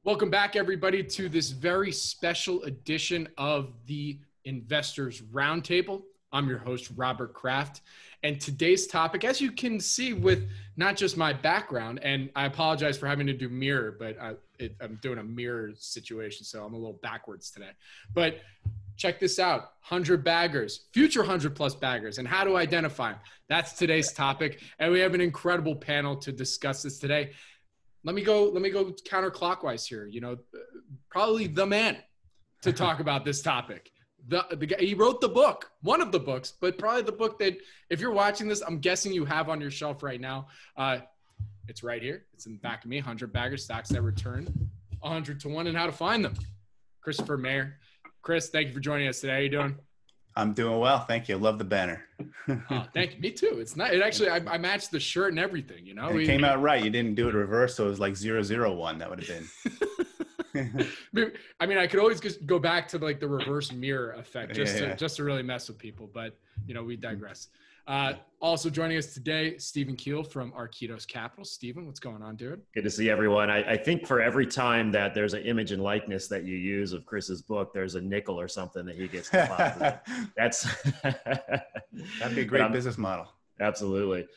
Welcome back, everybody, to this very special edition of the Investors Roundtable. I'm your host, Robert Kraft, and today's topic, as you can see with not just my background, and I apologize for having to do mirror, but I'm doing a mirror situation, so I'm a little backwards today. But check this out, 100 baggers, future 100-plus baggers, and how to identify them. That's today's topic, and we have an incredible panel to discuss this today. Let me go counterclockwise here. You know, probably the man to talk about this topic. The guy, he wrote the book, one of the books, but probably the book that if you're watching this, I'm guessing you have on your shelf right now. It's right here. It's in the back of me. 100 baggers, stocks that return 100 to 1, and how to find them. Christopher Mayer. Chris, thank you for joining us today. How you doing? I'm doing well, thank you. Love the banner. Oh, thank you. Me too. It's not. It actually, I matched the shirt and everything. You know, it came out right. You didn't do it reverse, so it was like 001. That would have been. I mean, I could always just go back to like the reverse mirror effect, just to really mess with people. But you know, we digress. Also joining us today, Steven Kiel from Arquitos Capital. Steven, what's going on, dude? Good to see everyone. I think for every time that there's an image and likeness that you use of Chris's book, there's a nickel or something that he gets to pop. That'd be a great business model. Absolutely.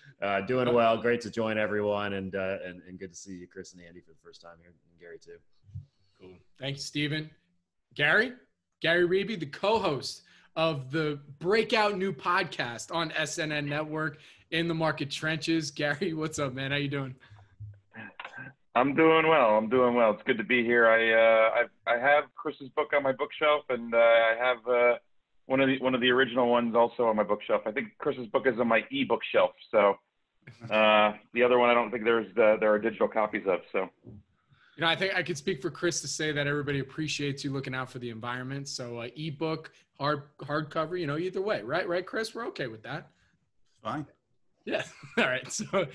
Doing well. Great to join everyone, and good to see you, Chris and Andy, for the first time here, and Gary too. Cool. Thank you, Steven. Gary Ribe, the co-host of the breakout new podcast on SNN Network, In the Market Trenches. Gary, what's up, man? How you doing? I'm doing well. It's good to be here. I have Chris's book on my bookshelf, and I have one of the original ones also on my bookshelf. I think Chris's book is on my ebook shelf. So the other one, I don't think there are digital copies of. So. You know, I think I could speak for Chris to say that everybody appreciates you looking out for the environment. So ebook, hardcover, you know, either way, right, Chris? We're okay with that. Fine. Yeah. All right. So,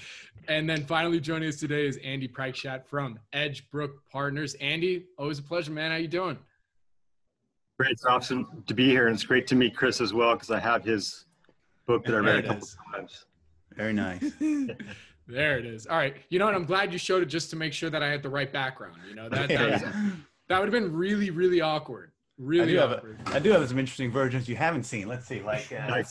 and then finally joining us today is Andy Preikschat from Edgebrook Partners. Andy, always a pleasure, man. How you doing? Great. It's awesome to be here, and it's great to meet Chris as well, because I have his book that I read a couple times. Very nice. There it is. All right. You know what? I'm glad you showed it just to make sure that I had the right background. You know, that would have been really, really awkward. Really awkward. I do have some interesting versions you haven't seen. Let's see. Like, I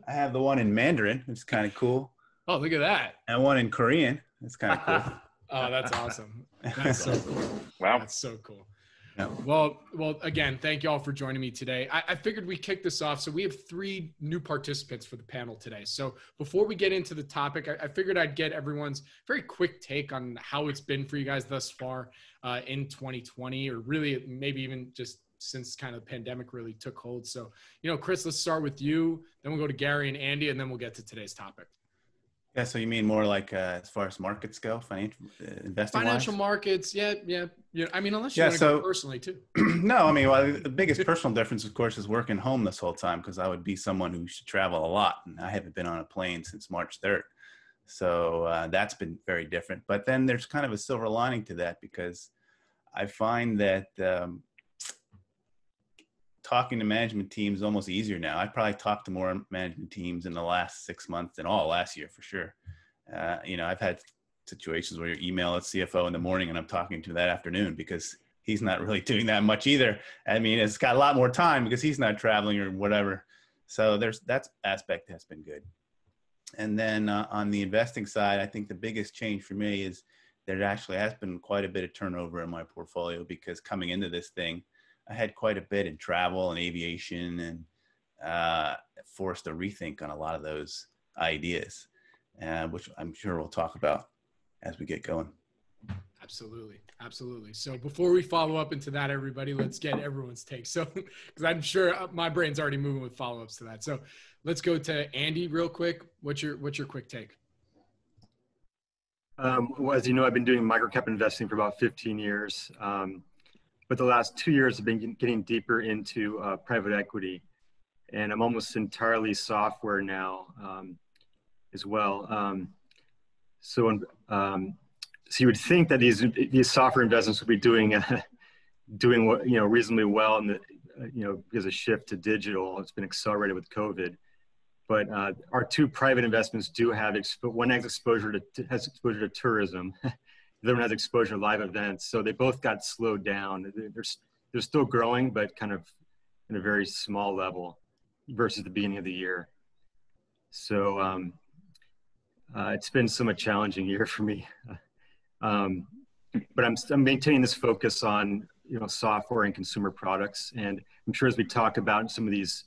have the one in Mandarin. It's kind of cool. Oh, look at that. And one in Korean. It's kind of cool. Oh, that's awesome. That's so cool. Wow. That's so cool. Yeah. Well, again, thank you all for joining me today. I figured we kick this off. So we have 3 new participants for the panel today. So before we get into the topic, I figured I'd get everyone's very quick take on how it's been for you guys thus far in 2020, or really maybe even just since kind of the pandemic really took hold. So, you know, Chris, let's start with you. Then we'll go to Gary and Andy, and then we'll get to today's topic. Yeah, so you mean more like as far as markets go, financial investing? Financial markets, yeah. I mean, unless you want to go personally too. No, I mean, well, the biggest personal difference, of course, is working home this whole time, because I would be someone who should travel a lot, and I haven't been on a plane since March 3rd. So that's been very different. But then there's kind of a silver lining to that, because I find that talking to management teams is almost easier now. I probably talked to more management teams in the last 6 months than all last year, for sure. You know, I've had situations where you email a CFO in the morning and I'm talking to that afternoon, because he's not really doing that much either. I mean, it's got a lot more time because he's not traveling or whatever. So that aspect has been good. And then on the investing side, I think the biggest change for me is there actually has been quite a bit of turnover in my portfolio, because coming into this thing, I had quite a bit in travel and aviation, and forced a rethink on a lot of those ideas, which I'm sure we'll talk about as we get going. Absolutely. So before we follow up into that, everybody, let's get everyone's take. So, because I'm sure my brain's already moving with follow-ups to that. So let's go to Andy real quick. What's your quick take? Well, as you know, I've been doing microcap investing for about 15 years. But the last 2 years have been getting deeper into private equity, and I'm almost entirely software now as well. So you would think that these software investments would be doing reasonably well, in because of shift to digital. It's been accelerated with COVID. But our 2 private investments do have one has exposure to tourism, The other one has exposure to live events. So they both got slowed down. They're still growing, but kind of in a very small level versus the beginning of the year. So it's been somewhat challenging year for me. But I'm maintaining this focus on, software and consumer products. And I'm sure as we talk about some of these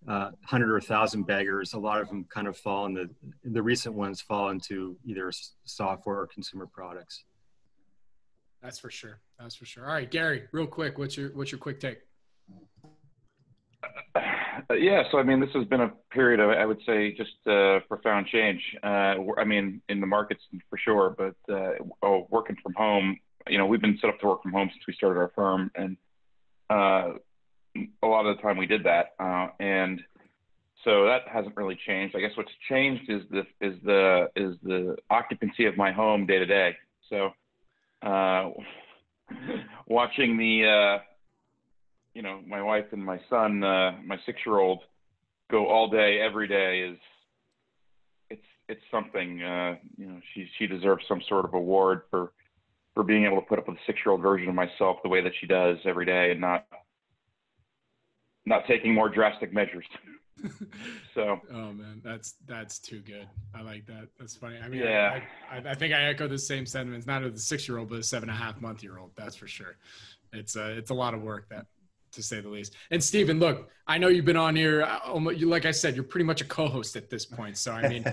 100 or 1,000 baggers, a lot of them kind of fall in the recent ones fall into either software or consumer products. That's for sure. That's for sure. All right, Gary, real quick, what's your quick take? Yeah, so I mean, this has been a period of, I would say, just profound change. I mean, in the markets for sure, but working from home, we've been set up to work from home since we started our firm, and a lot of the time we did that, and so that hasn't really changed. I guess what's changed is the occupancy of my home day to day. So watching the my wife and my son, my 6-year-old, go all day, every day it's something. She deserves some sort of award for being able to put up with a 6-year-old version of myself the way that she does every day, and not taking more drastic measures. So. Oh man, that's too good. I like that. That's funny. I mean, yeah. I think I echo the same sentiments, not of the 6-year-old, but a 7.5-month-year-old. That's for sure. It's a lot of work, that, to say the least. And Steven, look, I know you've been on here. Like I said, you're pretty much a co-host at this point. So I mean,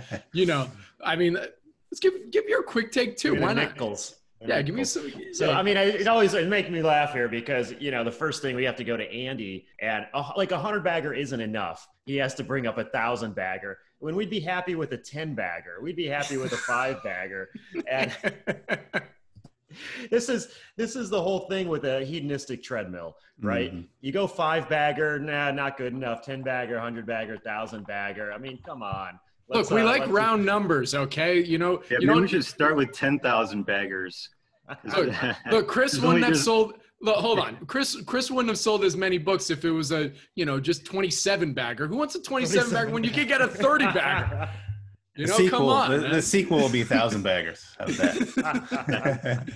let's give your quick take too. Why not? Nickels. Yeah, give me some. So, I mean, it makes me laugh here because, the first thing we have to go to Andy, and like a 100-bagger isn't enough. He has to bring up a 1,000-bagger. When we'd be happy with a 10-bagger, we'd be happy with a 5-bagger. And this is the whole thing with a hedonistic treadmill, right? Mm-hmm. You go 5-bagger, nah, not good enough. 10-bagger, 100-bagger, 1,000-bagger. I mean, come on. Look, we like round numbers, okay? We should start with 10,000 baggers. Look, Chris wouldn't have sold. Look, hold on, Chris wouldn't have sold as many books if it was a just 27-bagger. Who wants a 27-bagger when you can get a 30-bagger? Come on. The sequel will be 1,000 baggers. How's that?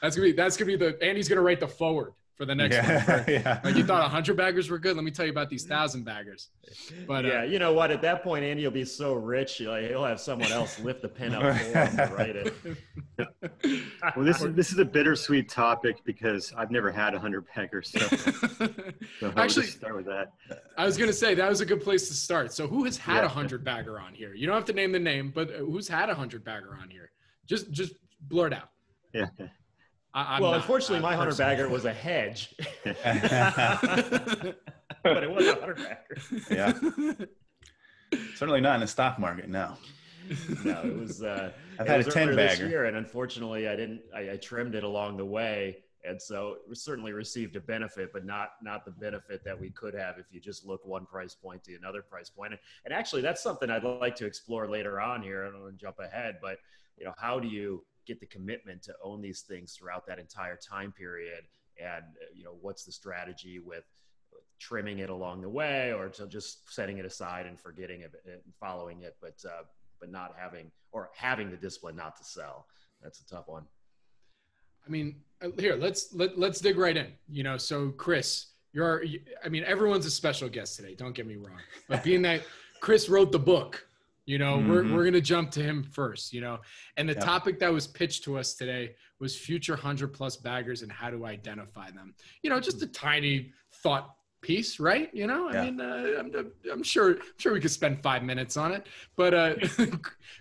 That's gonna be Andy's gonna write the forward for the next one. Yeah. Like, you thought 100 baggers were good? Let me tell you about these 1,000 baggers. But yeah, you know what? At that point, Andy will be so rich, he'll have someone else lift the pen up for him to write it. Well, this is a bittersweet topic because I've never had 100 baggers. So actually, start with that. I was gonna say that was a good place to start. So who has had a 100-bagger on here? You don't have to name the name, but who's had a 100-bagger on here? Just blurt out. Yeah. Unfortunately, my 100-bagger was a hedge. But it was a 100-bagger. Yeah. Certainly not in the stock market, no. No, it was. I've had a 10-bagger. Year, and unfortunately, I trimmed it along the way, and so we certainly received a benefit, but not the benefit that we could have if you just look one price point to another price point. And actually, that's something I'd like to explore later on here. I don't want to jump ahead, but how do you get the commitment to own these things throughout that entire time period? And, what's the strategy with trimming it along the way, or to just setting it aside and forgetting it and following it, but not having the discipline not to sell? That's a tough one. I mean, here, let's dig right in, so Chris, everyone's a special guest today. Don't get me wrong, but being that Chris wrote the book, Mm-hmm. we're going to jump to him first, and the topic that was pitched to us today was future 100+ baggers and how to identify them. Just a tiny thought piece, right? I mean, I'm sure we could spend 5 minutes on it, but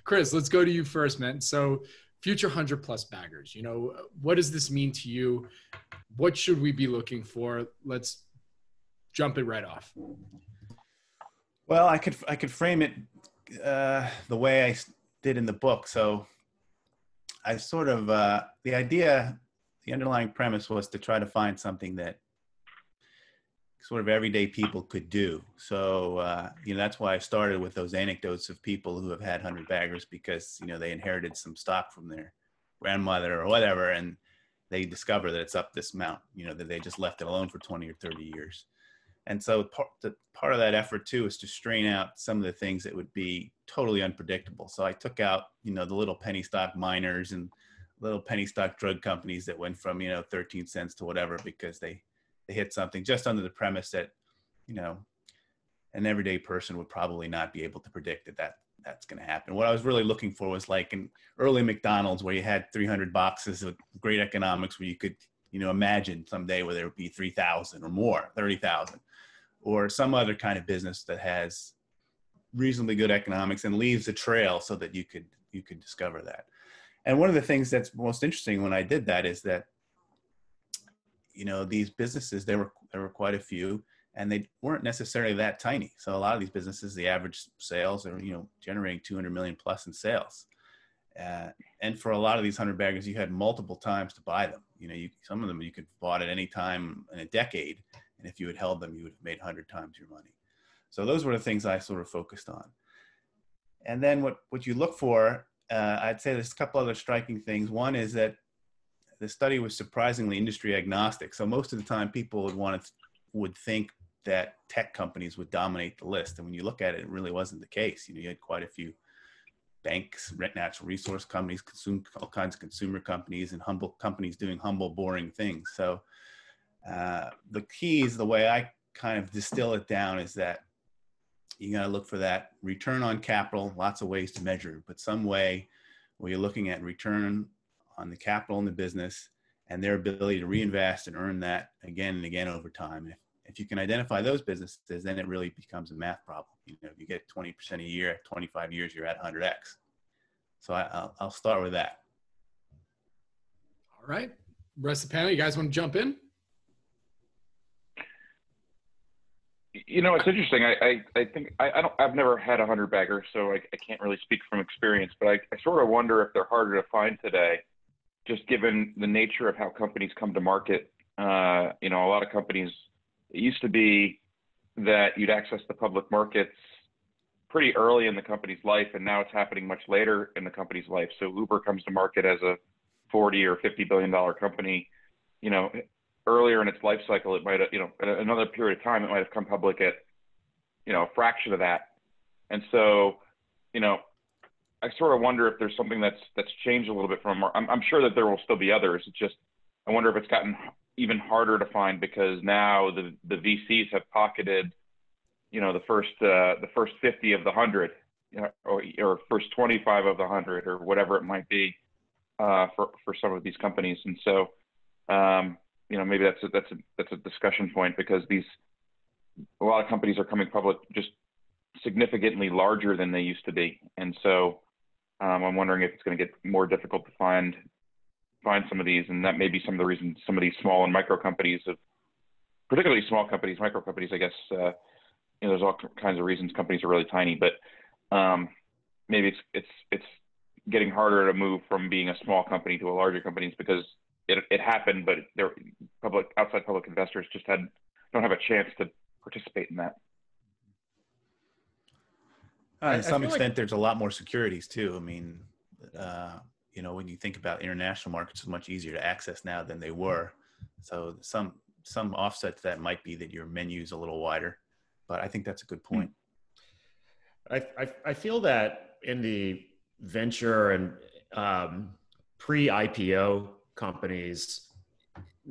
Chris, let's go to you first, man. So future 100+ baggers, what does this mean to you? What should we be looking for? Let's jump it right off. Well, I could frame it the way I did in the book. So I sort of, the underlying premise was to try to find something that sort of everyday people could do. So, that's why I started with those anecdotes of people who have had 100 baggers because, they inherited some stock from their grandmother or whatever, and they discover that it's up this amount, that they just left it alone for 20 or 30 years. And so part of that effort too is to strain out some of the things that would be totally unpredictable. So I took out, the little penny stock miners and little penny stock drug companies that went from, 13 cents to whatever, because they hit something just under the premise that, an everyday person would probably not be able to predict that's going to happen. What I was really looking for was like an early McDonald's where you had 300 boxes of great economics, where you could, imagine someday where there would be 3,000 or more, 30,000, or some other kind of business that has reasonably good economics and leaves a trail so that you could discover that. And one of the things that's most interesting when I did that is that, these businesses, there were quite a few, and they weren't necessarily that tiny. So a lot of these businesses, the average sales are, generating 200 million plus in sales. And for a lot of these 100 baggers, you had multiple times to buy them. Some of them you could have bought at any time in a decade. And if you had held them, you would have made 100 times your money. So those were the things I sort of focused on. And then what you look for, I'd say there's a couple other striking things. One is that the study was surprisingly industry agnostic. So most of the time people would think that tech companies would dominate the list. And when you look at it, it really wasn't the case. You had quite a few banks, natural resource companies, all kinds of consumer companies, and humble companies doing humble, boring things. So the keys, the way I kind of distill it down, is that you got to look for that return on capital, lots of ways to measure, but some way where you're looking at return on the capital in the business and their ability to reinvest and earn that again and again over time. If you can identify those businesses, then it really becomes a math problem. If you get 20% a year, at 25 years, you're at 100x. So I'll start with that. All right. Rest of the panel, you guys want to jump in? It's interesting. I think I've never had 100 bagger, so I can't really speak from experience, but I sort of wonder if they're harder to find today, just given the nature of how companies come to market. A lot of companies, it used to be that you'd access the public markets pretty early in the company's life, and now it's happening much later in the company's life. So Uber comes to market as a 40 or $50 billion company, earlier in its life cycle. It might have, at another period of time, it might have come public at, a fraction of that. And so, I sort of wonder if there's something that's changed a little bit from, I'm sure that there will still be others. It's just, I wonder if it's gotten even harder to find because now the VCs have pocketed, the first 50 of the 100, or first 25 of the 100, or whatever it might be, for some of these companies. And so, maybe that's a discussion point, because a lot of companies are coming public just significantly larger than they used to be. And so, I'm wondering if it's going to get more difficult to find some of these, and that may be some of the reasons some of these small and micro companies, particularly small companies, micro companies, I guess, there's all kinds of reasons companies are really tiny, but maybe it's getting harder to move from being a small company to a larger company because it happened, but outside public investors just don't have a chance to participate in that. To some extent, there's a lot more securities too. I mean, when you think about international markets, it's much easier to access now than they were. So some offset to that might be that your menu is a little wider, but I think that's a good point. I feel that in the venture and pre-IPO companies,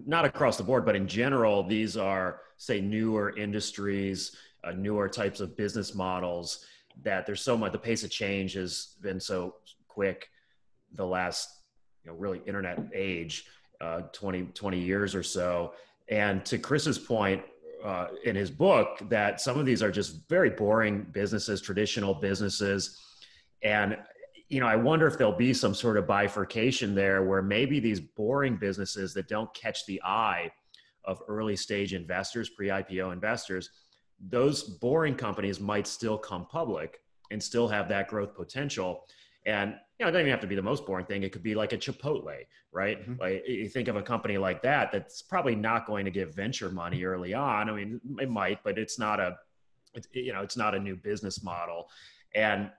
not across the board, but in general, these are, say, newer industries, newer types of business models, that there's so much, the pace of change has been so quick the last, really internet age, 20 years or so. And to Chris's point in his book, that some of these are just very boring businesses, traditional businesses. And, I wonder if there'll be some sort of bifurcation there where maybe these boring businesses that don't catch the eye of early stage investors, pre-IPO investors, those boring companies might still come public and still have that growth potential. And, it doesn't even have to be the most boring thing. It could be like a Chipotle, right? Mm-hmm. Like you think of a company like that, that's probably not going to give venture money early on. I mean, it might, but it's not a new business model. And,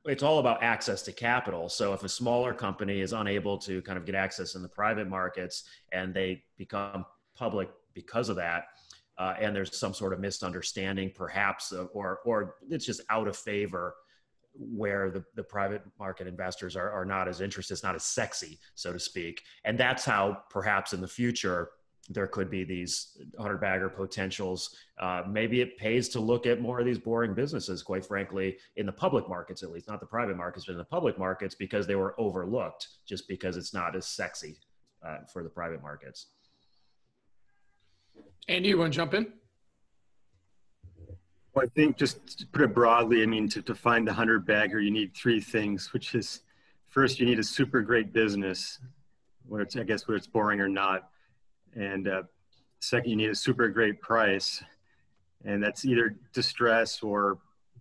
it's all about access to capital. So if a smaller company is unable to kind of get access in the private markets and they become public because of that, and there's some sort of misunderstanding perhaps, or it's just out of favor where the private market investors are not as interested, it's not as sexy, so to speak. And that's how perhaps in the future, there could be these 100-bagger potentials. Maybe it pays to look at more of these boring businesses, quite frankly, in the public markets, at least, not the private markets, but in the public markets, because they were overlooked just because it's not as sexy for the private markets. Andy, you want to jump in? Well, I think just to put it broadly, I mean, to find the 100-bagger, you need three things, which is first, you need a super great business, whether it's boring or not. And second, you need a super great price. And that's either distress or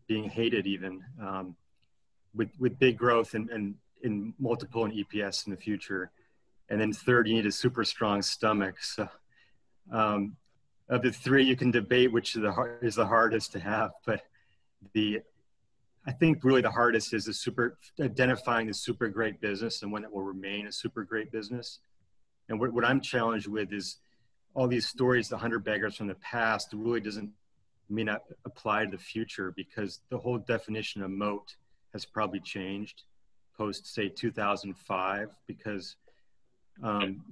being hated even, with big growth and in multiple and EPS in the future. And then third, you need a super strong stomach. So of the three, you can debate which is the hardest to have, but I think really the hardest is identifying the super great business and when it will remain a super great business. And what I'm challenged with is all these stories, the 100-baggers from the past, really may not apply to the future, because the whole definition of moat has probably changed post, say, 2005, because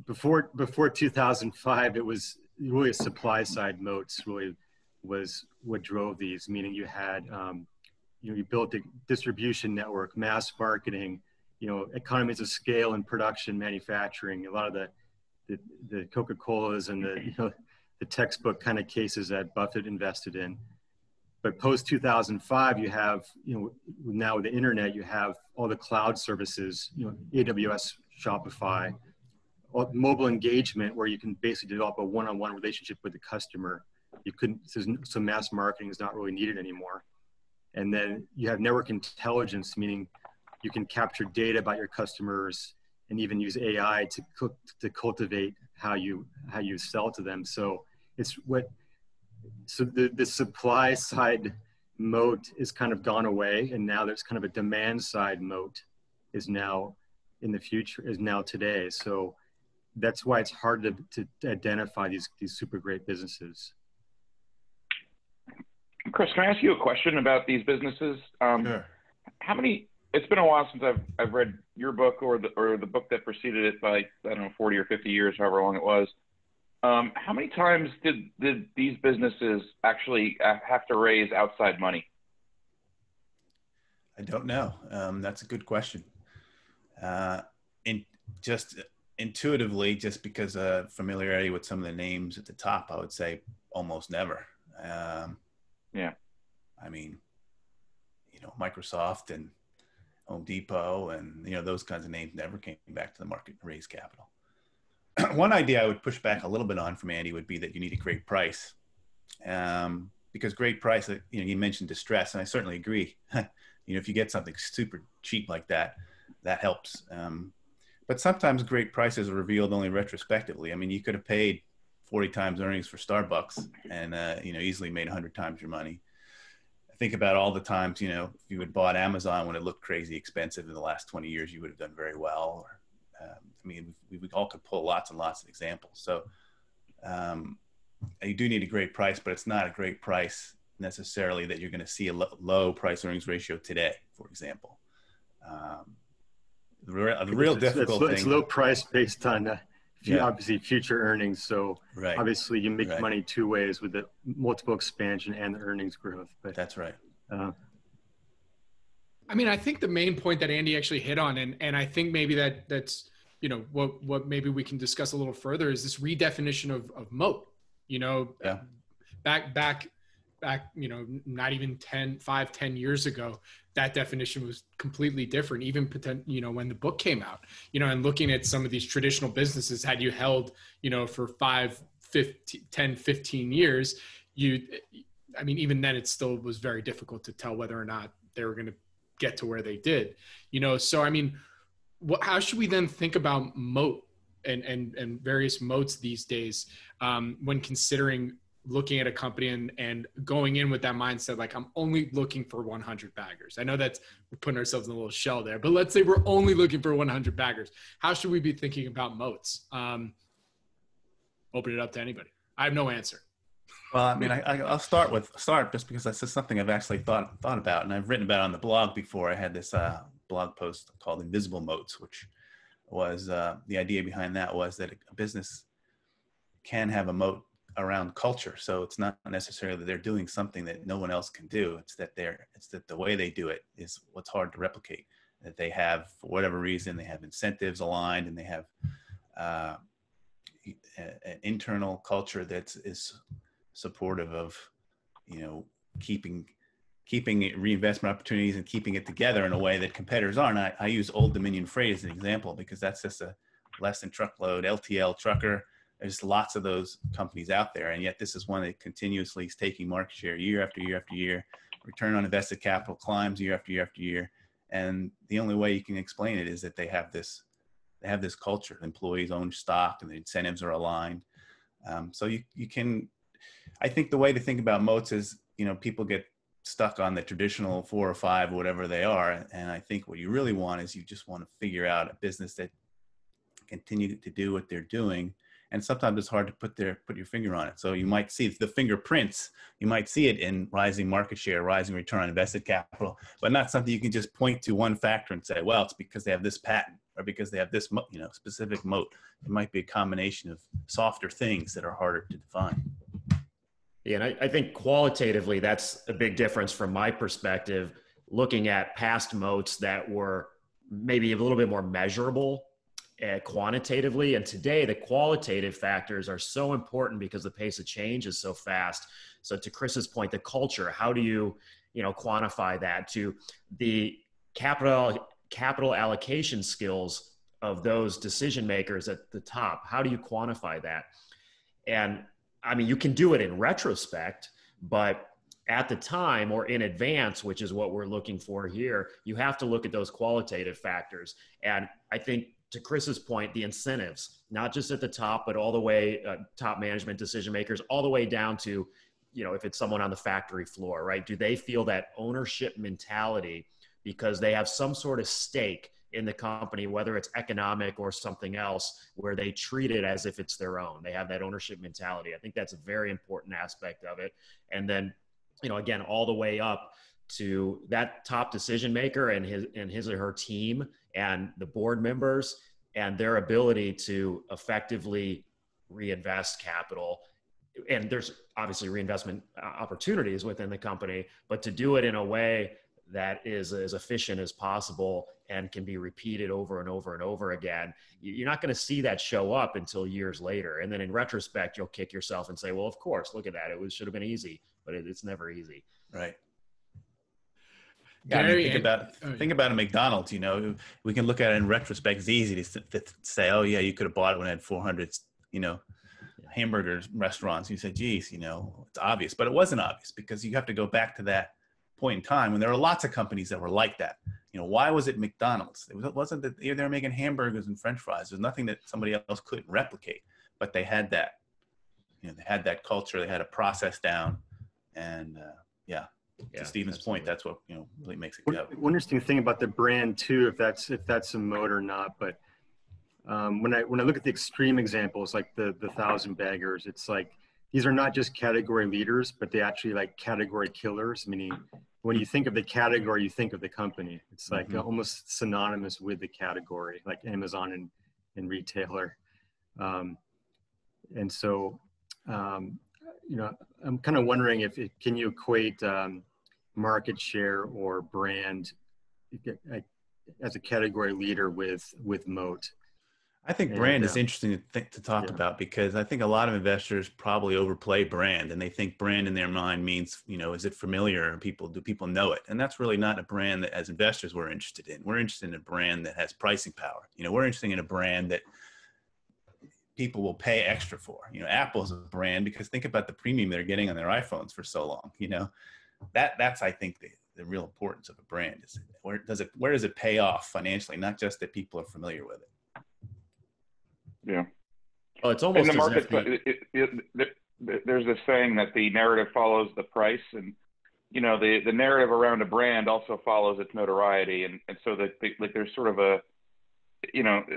before 2005, it was really a supply side moats really was what drove these, meaning you had, you built a distribution network, mass marketing, economies of scale in production, manufacturing, a lot of the Coca-Colas and the textbook kind of cases that Buffett invested in. But post 2005, you have, now with the internet, you have all the cloud services, AWS, Shopify, mobile engagement, where you can basically develop a one-on-one relationship with the customer. So mass marketing is not really needed anymore. And then you have network intelligence, meaning you can capture data about your customers and even use AI to cultivate how you sell to them. So the supply side moat is kind of gone away, and now there's kind of a demand side moat is now in the future, is now today. So that's why it's hard to identify these super great businesses. Chris, can I ask you a question about these businesses? Sure. It's been a while since I've read your book or the book that preceded it by, I don't know, 40 or 50 years, however long it was. How many times did these businesses actually have to raise outside money? I don't know. That's a good question. Just intuitively, just because of familiarity with some of the names at the top, I would say almost never. Yeah. I mean, Microsoft and Home Depot and, those kinds of names never came back to the market and raised capital. One idea I would push back a little bit on from Andy would be that you need a great price. Because great price, you mentioned distress, and I certainly agree. If you get something super cheap like that, that helps. But sometimes great prices are revealed only retrospectively. I mean, you could have paid 40 times earnings for Starbucks and, easily made 100 times your money. Think about all the times, if you had bought Amazon when it looked crazy expensive in the last 20 years, you would have done very well. Or, we all could pull lots and lots of examples. So you do need a great price, but it's not a great price necessarily that you're going to see a low price earnings ratio today, for example. The real difficult thing. It's low price based on obviously future earnings. So right. Obviously you make money two ways, with the multiple expansion and the earnings growth. But that's right. I think the main point that Andy actually hit on, and I think maybe that's, what maybe we can discuss a little further, is this redefinition of moat. Back, not even 10 years ago, that definition was completely different, even when the book came out, and looking at some of these traditional businesses, had you held, for 5, 10, 15 years, even then it still was very difficult to tell whether or not they were going to get to where they did, so, how should we then think about moat and various moats these days, when considering looking at a company and going in with that mindset, like, I'm only looking for 100 baggers. I know that's, we're putting ourselves in a little shell there, but let's say we're only looking for 100 baggers. How should we be thinking about moats? Open it up to anybody. I have no answer. Well, I mean, I'll start just because that's just something I've actually thought about, and I've written about it on the blog before. I had this blog post called Invisible Moats, which was the idea behind that was that a business can have a moat around culture. So it's not necessarily that they're doing something that no one else can do. It's that the way they do it is what's hard to replicate. That they have, for whatever reason, they have incentives aligned, and they have an internal culture that is supportive of, keeping reinvestment opportunities and keeping it together in a way that competitors aren't. I use Old Dominion Freight as an example because that's just a less than truckload LTL trucker. There's lots of those companies out there, and yet this is one that continuously is taking market share year after year after year. Return on invested capital climbs year after year after year, and the only way you can explain it is that they have this culture. Employees own stock, and the incentives are aligned. So you can. I think the way to think about moats is, people get stuck on the traditional 4 or 5, whatever they are. And I think what you really want is you just want to figure out a business that continue to do what they're doing. And sometimes it's hard to put your finger on it. So you might see the fingerprints, you might see it in rising market share, rising return on invested capital, but not something you can just point to one factor and say, well, it's because they have this patent or because they have this, specific moat. It might be a combination of softer things that are harder to define. Yeah, and I think qualitatively, that's a big difference from my perspective, looking at past moats that were maybe a little bit more measurable quantitatively. And today, the qualitative factors are so important because the pace of change is so fast. So to Chris's point, the culture, how do you, quantify that? To the capital allocation skills of those decision makers at the top, how do you quantify that? And I mean, you can do it in retrospect, but at the time or in advance, which is what we're looking for here, you have to look at those qualitative factors. And I think to Chris's point, the incentives, not just at the top, but all the way top management decision makers, all the way down to, if it's someone on the factory floor, right? Do they feel that ownership mentality because they have some sort of stake in the company, whether it's economic or something else, where they treat it as if it's their own? They have that ownership mentality. I think that's a very important aspect of it. And then, again, all the way up to that top decision maker and his or her team and the board members and their ability to effectively reinvest capital. And there's obviously reinvestment opportunities within the company, but to do it in a way that is as efficient as possible and can be repeated over and over and over again. You're not going to see that show up until years later. And then in retrospect, you'll kick yourself and say, well, of course, look at that. Should have been easy, but it's never easy. Right. Yeah, Gary, think about a McDonald's, we can look at it in retrospect. It's easy to say, oh yeah, you could have bought it when it had 400, hamburger restaurants. You say, geez, it's obvious, but it wasn't obvious because you have to go back to that point in time when there were lots of companies that were like that. Why was it McDonald's? It wasn't that they were making hamburgers and French fries. There's nothing that somebody else couldn't replicate, but they had that, they had that culture. They had a process down, and to Steven's point, that's what really makes it go. One interesting thing about the brand too, if that's a moat or not, but when I look at the extreme examples like the 1,000 baggers, it's like these are not just category leaders, but they actually like category killers. Meaning, when you think of the category, you think of the company. It's like almost synonymous with the category, like Amazon and retailer. And so, I'm kind of wondering can you equate market share or brand as a category leader with moat? I think brand is interesting to talk about because I think a lot of investors probably overplay brand, and they think brand in their mind means, is it familiar? Do people know it? And that's really not a brand that as investors we're interested in. We're interested in a brand that has pricing power. We're interested in a brand that people will pay extra for. Apple's a brand because think about the premium they're getting on their iPhones for so long. That's I think the real importance of a brand is where does it pay off financially, not just that people are familiar with it. Yeah. Well, it's almost in the market. There's this saying that the narrative follows the price, and the narrative around a brand also follows its notoriety, and so that there's sort of a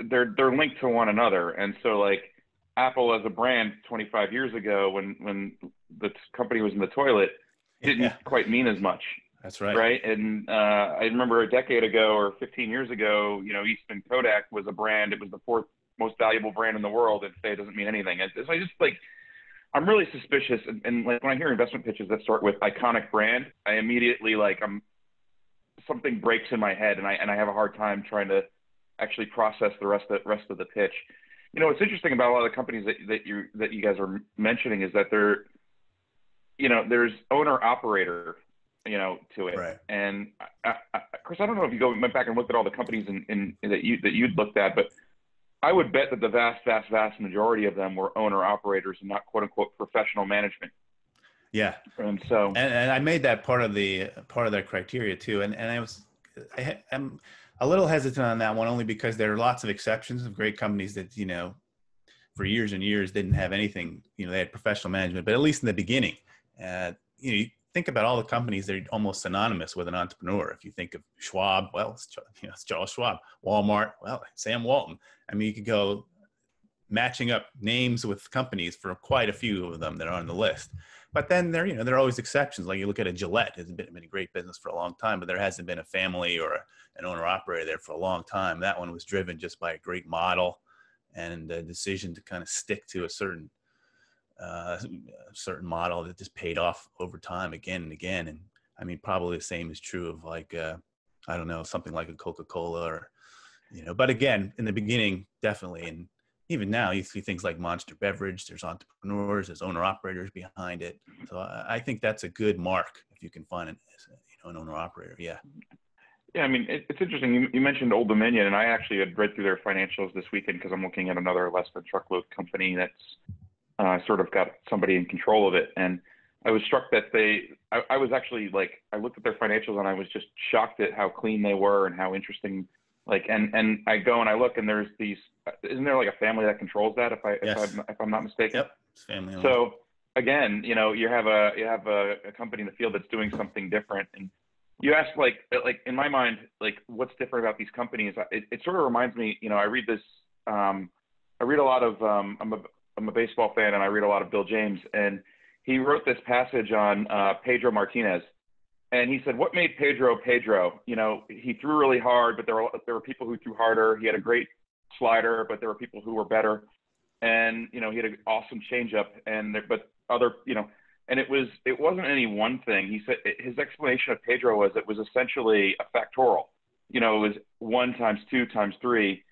they're linked to one another, and so Apple as a brand 25 years ago, when the company was in the toilet, didn't quite mean as much. That's right. Right. And I remember a decade ago or 15 years ago, Eastman Kodak was a brand. It was the fourth most valuable brand in the world. And today it doesn't mean anything. So I just I'm really suspicious. And like when I hear investment pitches that start with iconic brand, I immediately something breaks in my head, and I have a hard time trying to actually process the rest of the pitch. What's interesting about a lot of the companies that you guys are mentioning is that there's owner operator, to it. Right. And Chris, I don't know if you went back and looked at all the companies that you'd looked at, but I would bet that the vast majority of them were owner operators and not quote unquote professional management. Yeah. And so, and I made that part of their criteria too. And I'm a little hesitant on that one, only because there are lots of exceptions of great companies that, for years and years didn't have anything, they had professional management, but at least in the beginning, you think about all the companies that are almost synonymous with an entrepreneur. If you think of Schwab, well, it's Charles Schwab. Walmart, well, Sam Walton. I mean, you could go matching up names with companies for quite a few of them that are on the list. But then there are always exceptions. Like you look at a Gillette, it's been a great business for a long time, but there hasn't been a family or an owner operator there for a long time. That one was driven just by a great model and a decision to kind of stick to a certain model that just paid off over time again and again. And I mean, probably the same is true of I don't know, something like a Coca-Cola or, but again, in the beginning, definitely. And even now you see things like Monster Beverage, there's entrepreneurs, there's owner operators behind it. So I think that's a good mark if you can find an owner operator. Yeah. Yeah. I mean, it's interesting. You mentioned Old Dominion, and I actually had read through their financials this weekend because I'm looking at another less than truckload company that's sort of got somebody in control of it. And I was struck that I was actually I looked at their financials and I was just shocked at how clean they were and how interesting, and I go and I look and there's these, isn't there a family that controls that if I'm not mistaken? Yep. It's family owned. So again, you have a company in the field that's doing something different. And you asked in my mind, what's different about these companies? It sort of reminds me, I read this, I read a lot of, I'm a baseball fan and I read a lot of Bill James, and he wrote this passage on Pedro Martinez, and he said, what made Pedro Pedro? He threw really hard, but there were people who threw harder. He had a great slider, but there were people who were better, and he had an awesome changeup, and it wasn't any one thing. He said his explanation of Pedro was it was essentially a factorial. It was 1 times 2 times 3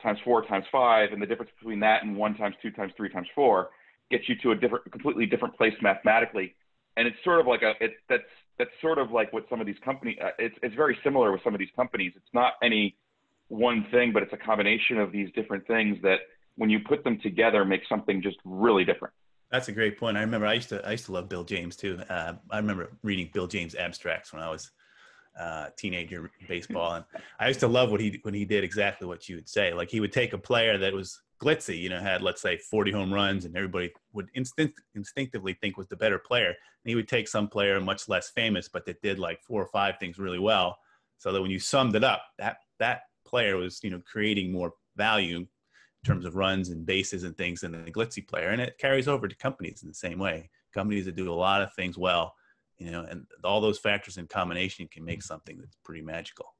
times 4 times 5, and the difference between that and 1 times 2 times 3 times 4 gets you to a completely different place mathematically. And it's sort of that's sort of like what some of these companies. It's very similar with some of these companies. It's not any one thing, but it's a combination of these different things that, when you put them together, make something just really different. That's a great point. I remember I used to love Bill James too. I remember reading Bill James abstracts when I was teenager in baseball, and I used to love when he did exactly what you would say. Like he would take a player that was glitzy, had let's say 40 home runs, and everybody would instinctively think was the better player. And he would take some player much less famous, but that did 4 or 5 things really well, so that when you summed it up, that player was creating more value in terms of runs and bases and things than the glitzy player. And it carries over to companies in the same way. Companies that do a lot of things well, and all those factors in combination can make something that's pretty magical.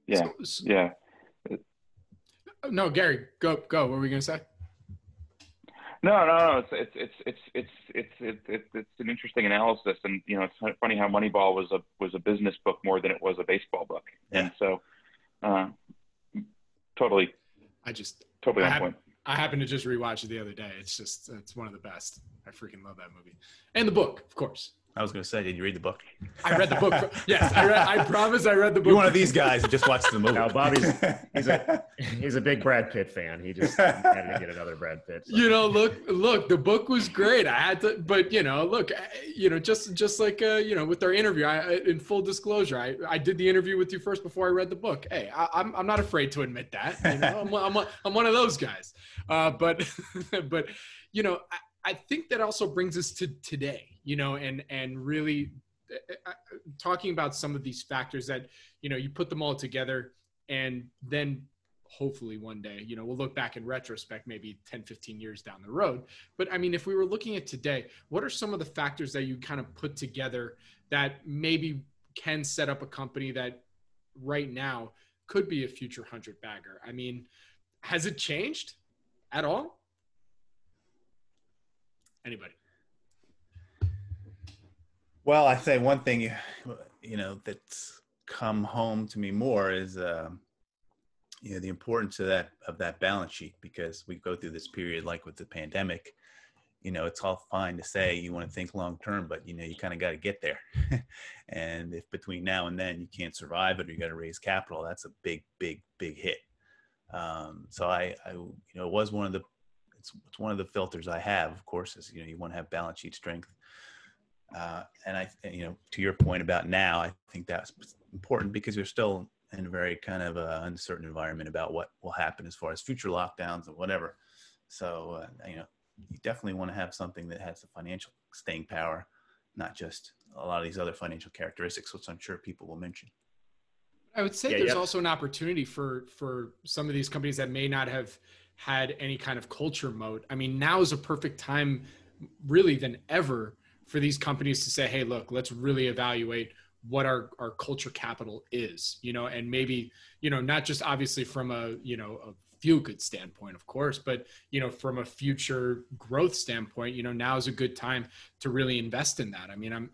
Yeah. Yeah. No, Gary, go. What were we going to say? No. It's an interesting analysis, and it's funny how Moneyball was a business book more than it was a baseball book, and so totally. Totally on point. I happened to just rewatch it the other day. It's one of the best. I freaking love that movie, and the book, of course. I was going to say, did you read the book? I read the book. Yes, I promise I read the book. You're one of these guys that just watched the movie. No, Bobby's he's a big Brad Pitt fan. He just had to get another Brad Pitt. So. Look, the book was great. I had to, but look, just like with our interview, in full disclosure, I did the interview with you first before I read the book. Hey, I'm not afraid to admit that. I'm one of those guys. But I think that also brings us to today, and really talking about some of these factors that, you put them all together, and then hopefully one day, we'll look back in retrospect, maybe 10, 15 years down the road. But I mean, if we were looking at today, what are some of the factors that you kind of put together that maybe can set up a company that right now could be a future 100 bagger? I mean, has it changed at all? Anybody? Well, I say one thing, that's come home to me more is, the importance of that balance sheet, because we go through this period like with the pandemic. It's all fine to say you want to think long term, but you kind of got to get there. And if between now and then you can't survive it, or you got to raise capital, that's a big hit. So it was one of the, it's one of the filters I have, of course, is, you want to have balance sheet strength. And to your point about now, I think that's important because you're still in a very kind of uncertain environment about what will happen as far as future lockdowns and whatever. So, you definitely want to have something that has the financial staying power, not just a lot of these other financial characteristics, which I'm sure people will mention. I would say there's also an opportunity for some of these companies that may not have had any kind of culture moat. I mean, now is a perfect time really than ever for these companies to say, hey, look, let's really evaluate what our culture capital is, and maybe, not just obviously from a feel-good standpoint, of course, but, from a future growth standpoint, now is a good time to really invest in that. I mean,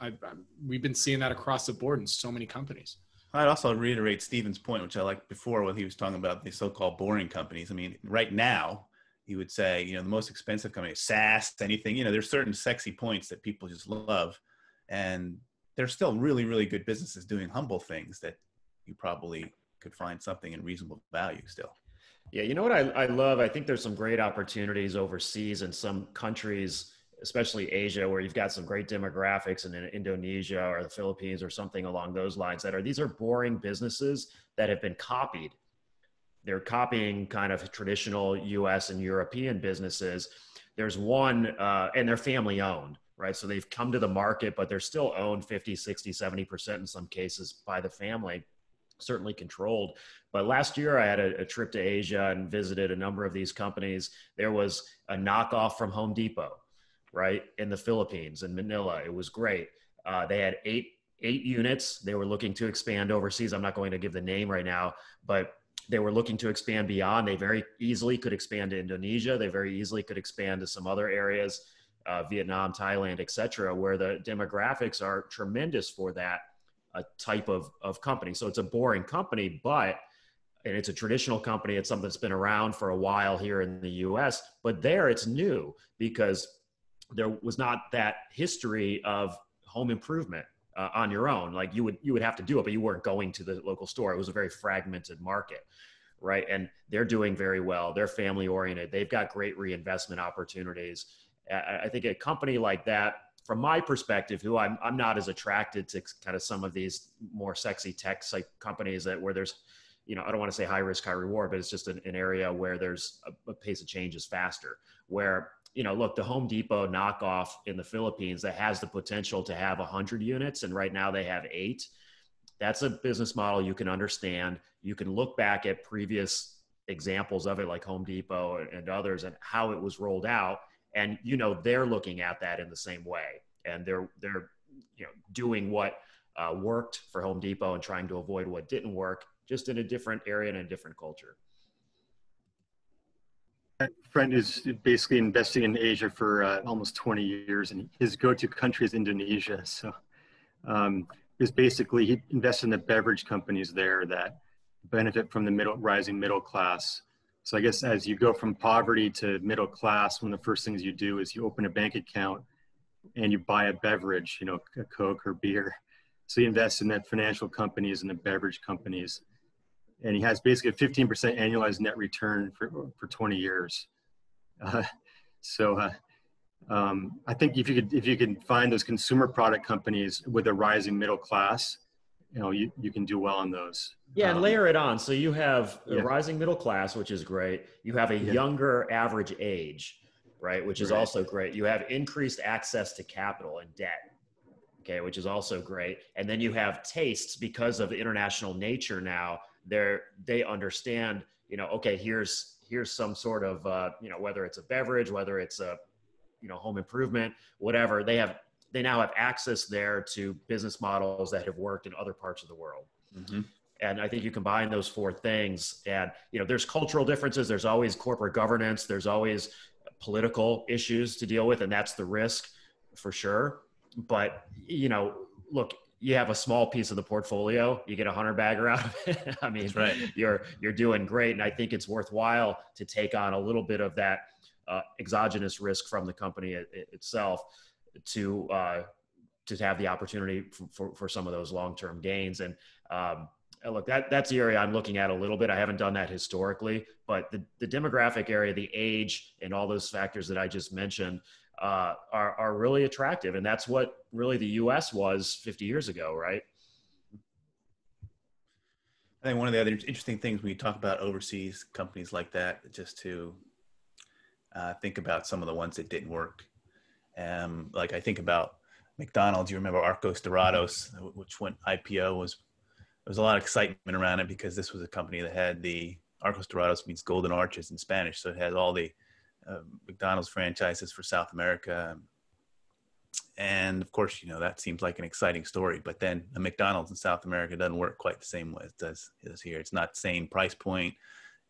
we've been seeing that across the board in so many companies. I'd also reiterate Steven's point, which I liked before when he was talking about the so-called boring companies. I mean, right now, you would say, the most expensive company, SaaS, anything, there's certain sexy points that people just love. And there's still really, really good businesses doing humble things that you probably could find something in reasonable value still. Yeah, you know what I love? I think there's some great opportunities overseas in some countries, especially Asia, where you've got some great demographics, and in Indonesia or the Philippines or something along those lines these are boring businesses that have been copied. They're copying kind of traditional US and European businesses. There's one, and they're family owned, right? So they've come to the market, but they're still owned 50, 60, 70% in some cases by the family, certainly controlled. But last year I had a trip to Asia and visited a number of these companies. There was a knockoff from Home Depot, right? In the Philippines, in Manila. It was great. They had eight units. They were looking to expand overseas. I'm not going to give the name right now, but they were looking to expand beyond. They very easily could expand to Indonesia. They very easily could expand to some other areas, Vietnam, Thailand, et cetera, where the demographics are tremendous for that type of company. So it's a boring company, and it's a traditional company. It's something that's been around for a while here in the US, but there it's new because there was not that history of home improvement on your own. Like you would have to do it, but you weren't going to the local store. It was a very fragmented market, right? And they're doing very well. They're family oriented. They've got great reinvestment opportunities. I think a company like that, from my perspective, who I'm not as attracted to kind of some of these more sexy tech like companies where there's, I don't want to say high risk, high reward, but it's just an area where there's a pace of change is faster, where, look, the Home Depot knockoff in the Philippines that has the potential to have 100 units, and right now they have 8. That's a business model you can understand. You can look back at previous examples of it, like Home Depot and others, and how it was rolled out. And, they're looking at that in the same way. And they're doing what worked for Home Depot and trying to avoid what didn't work, just in a different area and a different culture. My friend is basically investing in Asia for almost 20 years, and his go-to country is Indonesia. So he invests in the beverage companies there that benefit from the rising middle class. So I guess as you go from poverty to middle class, one of the first things you do is you open a bank account and you buy a beverage, a Coke or beer. So he invests in the financial companies and the beverage companies. And he has basically a 15% annualized net return for 20 years. I think if you can find those consumer product companies with a rising middle class, you can do well on those. Yeah, and layer it on. So you have a rising middle class, which is great. You have a younger average age, right, which is also great. You have increased access to capital and debt, okay, which is also great. And then you have tastes because of the international nature now they understand, okay, here's some sort of, whether it's a beverage, whether it's a, home improvement, whatever, they now have access there to business models that have worked in other parts of the world. Mm-hmm. And I think you combine those four things, and, there's cultural differences. There's always corporate governance. There's always political issues to deal with. And that's the risk for sure. But, look, you have a small piece of the portfolio, you get 100 bagger out of it. I mean, that's right. You're doing great. And I think it's worthwhile to take on a little bit of that exogenous risk from the company itself to have the opportunity for some of those long-term gains. And look, that's the area I'm looking at a little bit. I haven't done that historically, but the demographic area, the age, and all those factors that I just mentioned are really attractive. And that's what really the US was 50 years ago, right? I think one of the other interesting things when you talk about overseas companies like that, just to think about some of the ones that didn't work. Like I think about McDonald's. You remember Arcos Dorados, which went IPO. There was a lot of excitement around it because this was a company that had the Arcos Dorados means golden arches in Spanish. So it had all the McDonald's franchises for South America. And of course, that seems like an exciting story, but then a McDonald's in South America doesn't work quite the same way it does here. It's not the same price point.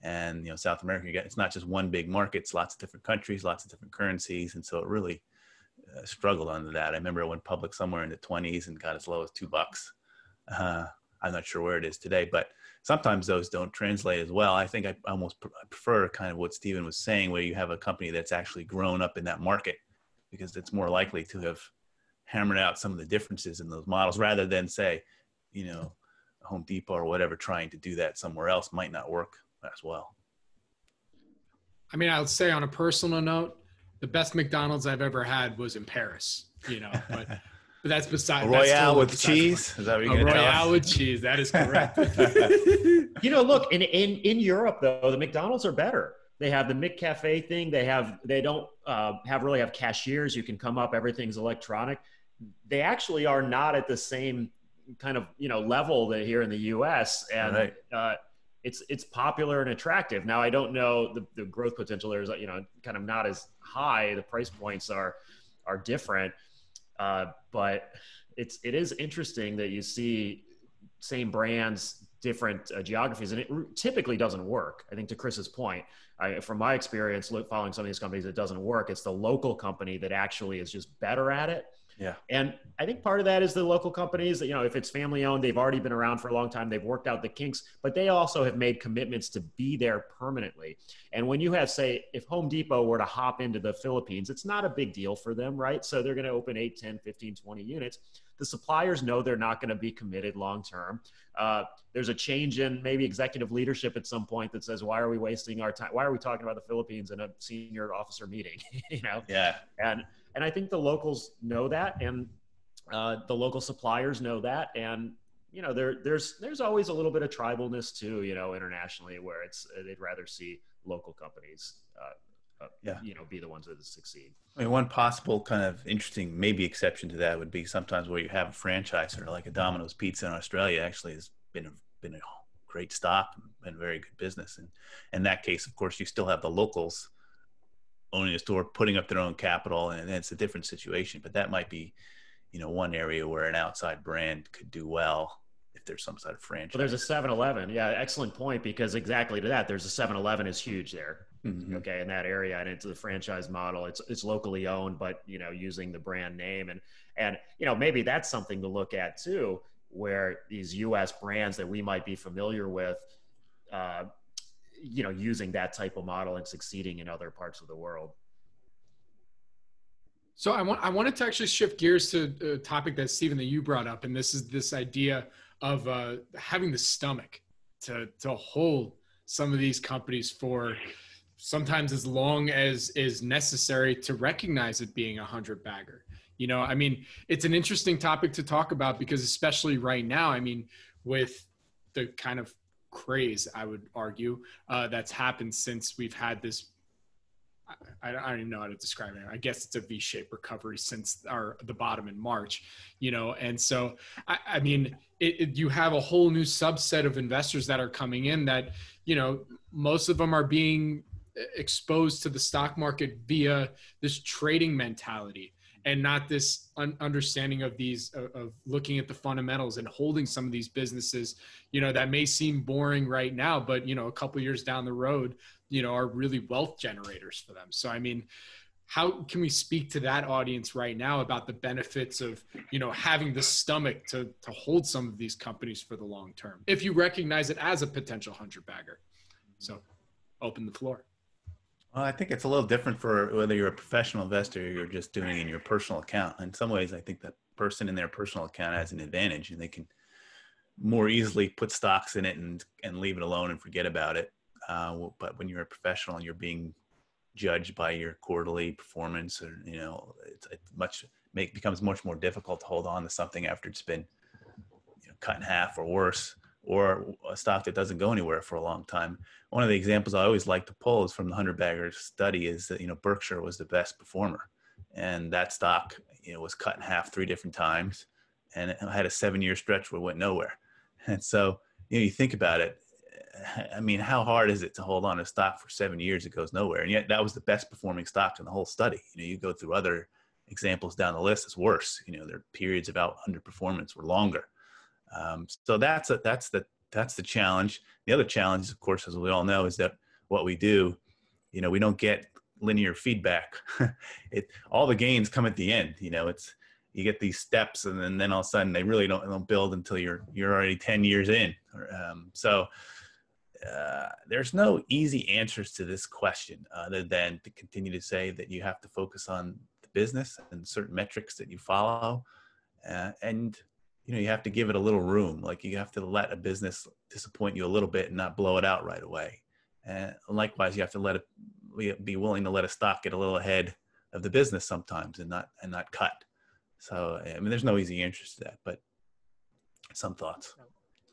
And, South America, it's not just one big market. It's lots of different countries, lots of different currencies. And so it really struggled under that. I remember it went public somewhere in the 20s and got as low as $2. I'm not sure where it is today, but sometimes those don't translate as well. I think I prefer kind of what Steven was saying, where you have a company that's actually grown up in that market, because it's more likely to have hammered out some of the differences in those models, rather than say, Home Depot or whatever trying to do that somewhere else might not work as well. I mean, I would say on a personal note, the best McDonald's I've ever had was in Paris, but that's beside a Royale that's with cheese. Is that what you're going to tell us? Royale with cheese. That is correct. Look, in Europe though, the McDonald's are better. They have the McCafe thing. They don't really have cashiers. You can come up, everything's electronic. They actually are not at the same kind of, level that here in the US, and right. It's popular and attractive. Now, I don't know the growth potential there is, kind of not as high. The price points are different. But it is interesting that you see same brands, different geographies, and it typically doesn't work. I think to Chris's point, from my experience following some of these companies, it doesn't work. It's the local company that actually is just better at it. Yeah. And I think part of that is the local companies that, if it's family owned, they've already been around for a long time. They've worked out the kinks, but they also have made commitments to be there permanently. And when you have, say, if Home Depot were to hop into the Philippines, it's not a big deal for them, right? So they're going to open 8, 10, 15, 20 units. The suppliers know they're not going to be committed long-term. There's a change in maybe executive leadership at some point that says, why are we wasting our time? Why are we talking about the Philippines in a senior officer meeting? Yeah. And I think the locals know that, and the local suppliers know that. And, there's always a little bit of tribalness too, internationally, where they'd rather see local companies, be the ones that succeed. I mean, one possible kind of interesting maybe exception to that would be sometimes where you have a franchise, or like a Domino's Pizza in Australia actually has been a great stop and very good business. And in that case, of course, you still have the locals owning a store, putting up their own capital, and it's a different situation. But that might be, one area where an outside brand could do well if there's some sort of franchise. Well, there's a 7-Eleven. Yeah, excellent point, because exactly to that, there's a 7-Eleven is huge there. Mm-hmm. Okay, in that area, and it's a franchise model. It's locally owned, but using the brand name, and maybe that's something to look at too, where these U.S. brands that we might be familiar with, using that type of model and succeeding in other parts of the world. So I wanted to actually shift gears to a topic that Steven, that you brought up, and this is this idea of having the stomach to hold some of these companies for sometimes as long as is necessary to recognize it being a 100 bagger. I mean, it's an interesting topic to talk about, because especially right now, I mean, with the kind of craze, I would argue, that's happened since we've had this I don't even know how to describe it. I guess it's a V-shaped recovery since the bottom in March, and so, I mean, you have a whole new subset of investors that are coming in that, most of them are being exposed to the stock market via this trading mentality and not this understanding of of looking at the fundamentals and holding some of these businesses, that may seem boring right now, but, a couple of years down the road, are really wealth generators for them. So, I mean, how can we speak to that audience right now about the benefits of, having the stomach to hold some of these companies for the long term, if you recognize it as a potential 100-bagger? So open the floor. Well, I think it's a little different for whether you're a professional investor or you're just doing it in your personal account. In some ways, I think that person in their personal account has an advantage, and they can more easily put stocks in it and leave it alone and forget about it. But when you're a professional and you're being judged by your quarterly performance, or it becomes much more difficult to hold on to something after it's been cut in half or worse, or a stock that doesn't go anywhere for a long time. One of the examples I always like to pull is from the 100-bagger study is that, Berkshire was the best performer. And that stock, was cut in half 3 different times, and it had a 7-year stretch where it went nowhere. And so, you think about it. I mean, how hard is it to hold on to stock for 7 years? It goes nowhere. And yet that was the best performing stock in the whole study. You go through other examples down the list, it's worse. Their periods of underperformance were longer. So that's the challenge. The other challenge, of course, as we all know, is that what we do, we don't get linear feedback. All the gains come at the end. You get these steps, and then all of a sudden they really don't build until you're already 10 years in. There's no easy answers to this question other than to continue to say that you have to focus on the business and certain metrics that you follow, and you have to give it a little room. Like, you have to let a business disappoint you a little bit and not blow it out right away. And likewise, you have to be willing to let a stock get a little ahead of the business sometimes and not cut. So, I mean, there's no easy answers to that, but some thoughts.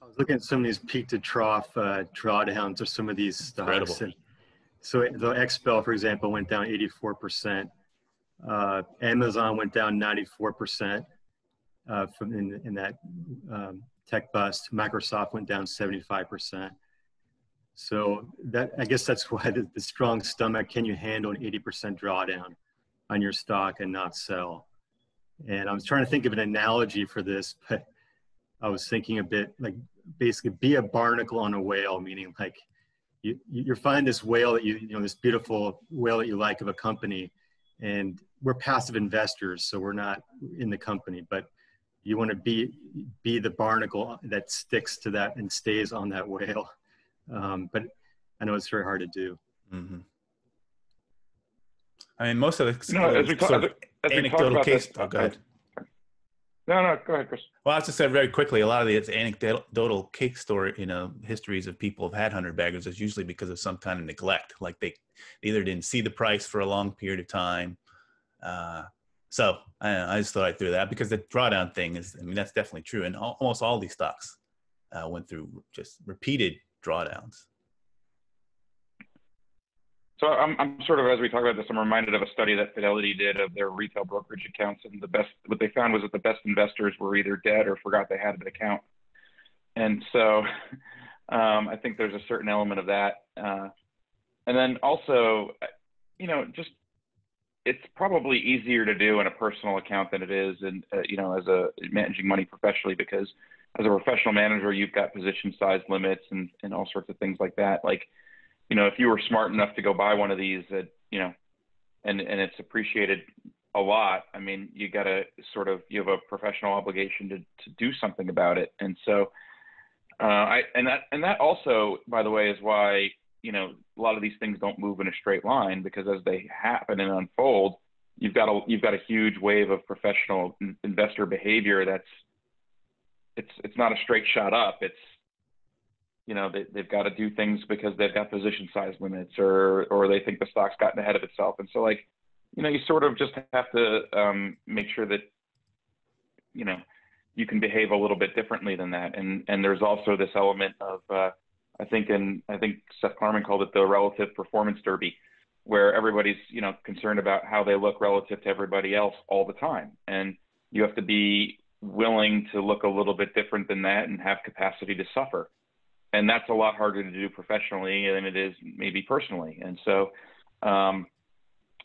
I was looking at some of these peak to trough drawdowns of some of these stocks. So the XPEL, for example, went down 84%. Amazon went down 94%. In that tech bust. Microsoft went down 75%. So I guess that's why the strong stomach. Can you handle an 80% drawdown on your stock and not sell? And I was trying to think of an analogy for this, but I was thinking a bit like basically be a barnacle on a whale, meaning like you're finding this whale that this beautiful whale that you like of a company, and we're passive investors, so we're not in the company, but you want to be the barnacle that sticks to that and stays on that whale. But I know it's very hard to do. Mm-hmm. I mean, most of the anecdotal case. Oh, go ahead. No, go ahead, Chris. Well, I just said very quickly, a lot of the anecdotal case story, histories of people have had 100-baggers is usually because of some kind of neglect. Like they either didn't see the price for a long period of time. So I just thought I'd throw that because the drawdown thing that's definitely true. And almost all these stocks went through just repeated drawdowns. So I'm sort of, as we talk about this, I'm reminded of a study that Fidelity did of their retail brokerage accounts, and what they found was that the best investors were either dead or forgot they had an account. And so I think there's a certain element of that. And then also, just it's probably easier to do in a personal account than it is in, as a managing money professionally, because as a professional manager, you've got position size limits and all sorts of things like that. Like, if you were smart enough to go buy one of these, and it's appreciated a lot, I mean, you got to you have a professional obligation to do something about it. And so, that also, by the way, is why, a lot of these things don't move in a straight line, because as they happen and unfold, you've got a huge wave of professional investor behavior it's not a straight shot up. It's, they've got to do things because they've got position size limits or they think the stock's gotten ahead of itself. And so you sort of just have to make sure that, you can behave a little bit differently than that. And there's also this element of, I think Seth Klarman called it the relative performance derby, where everybody's, you know, concerned about how they look relative to everybody else all the time. And you have to be willing to look a little bit different than that and have capacity to suffer. And that's a lot harder to do professionally than it is maybe personally. And so,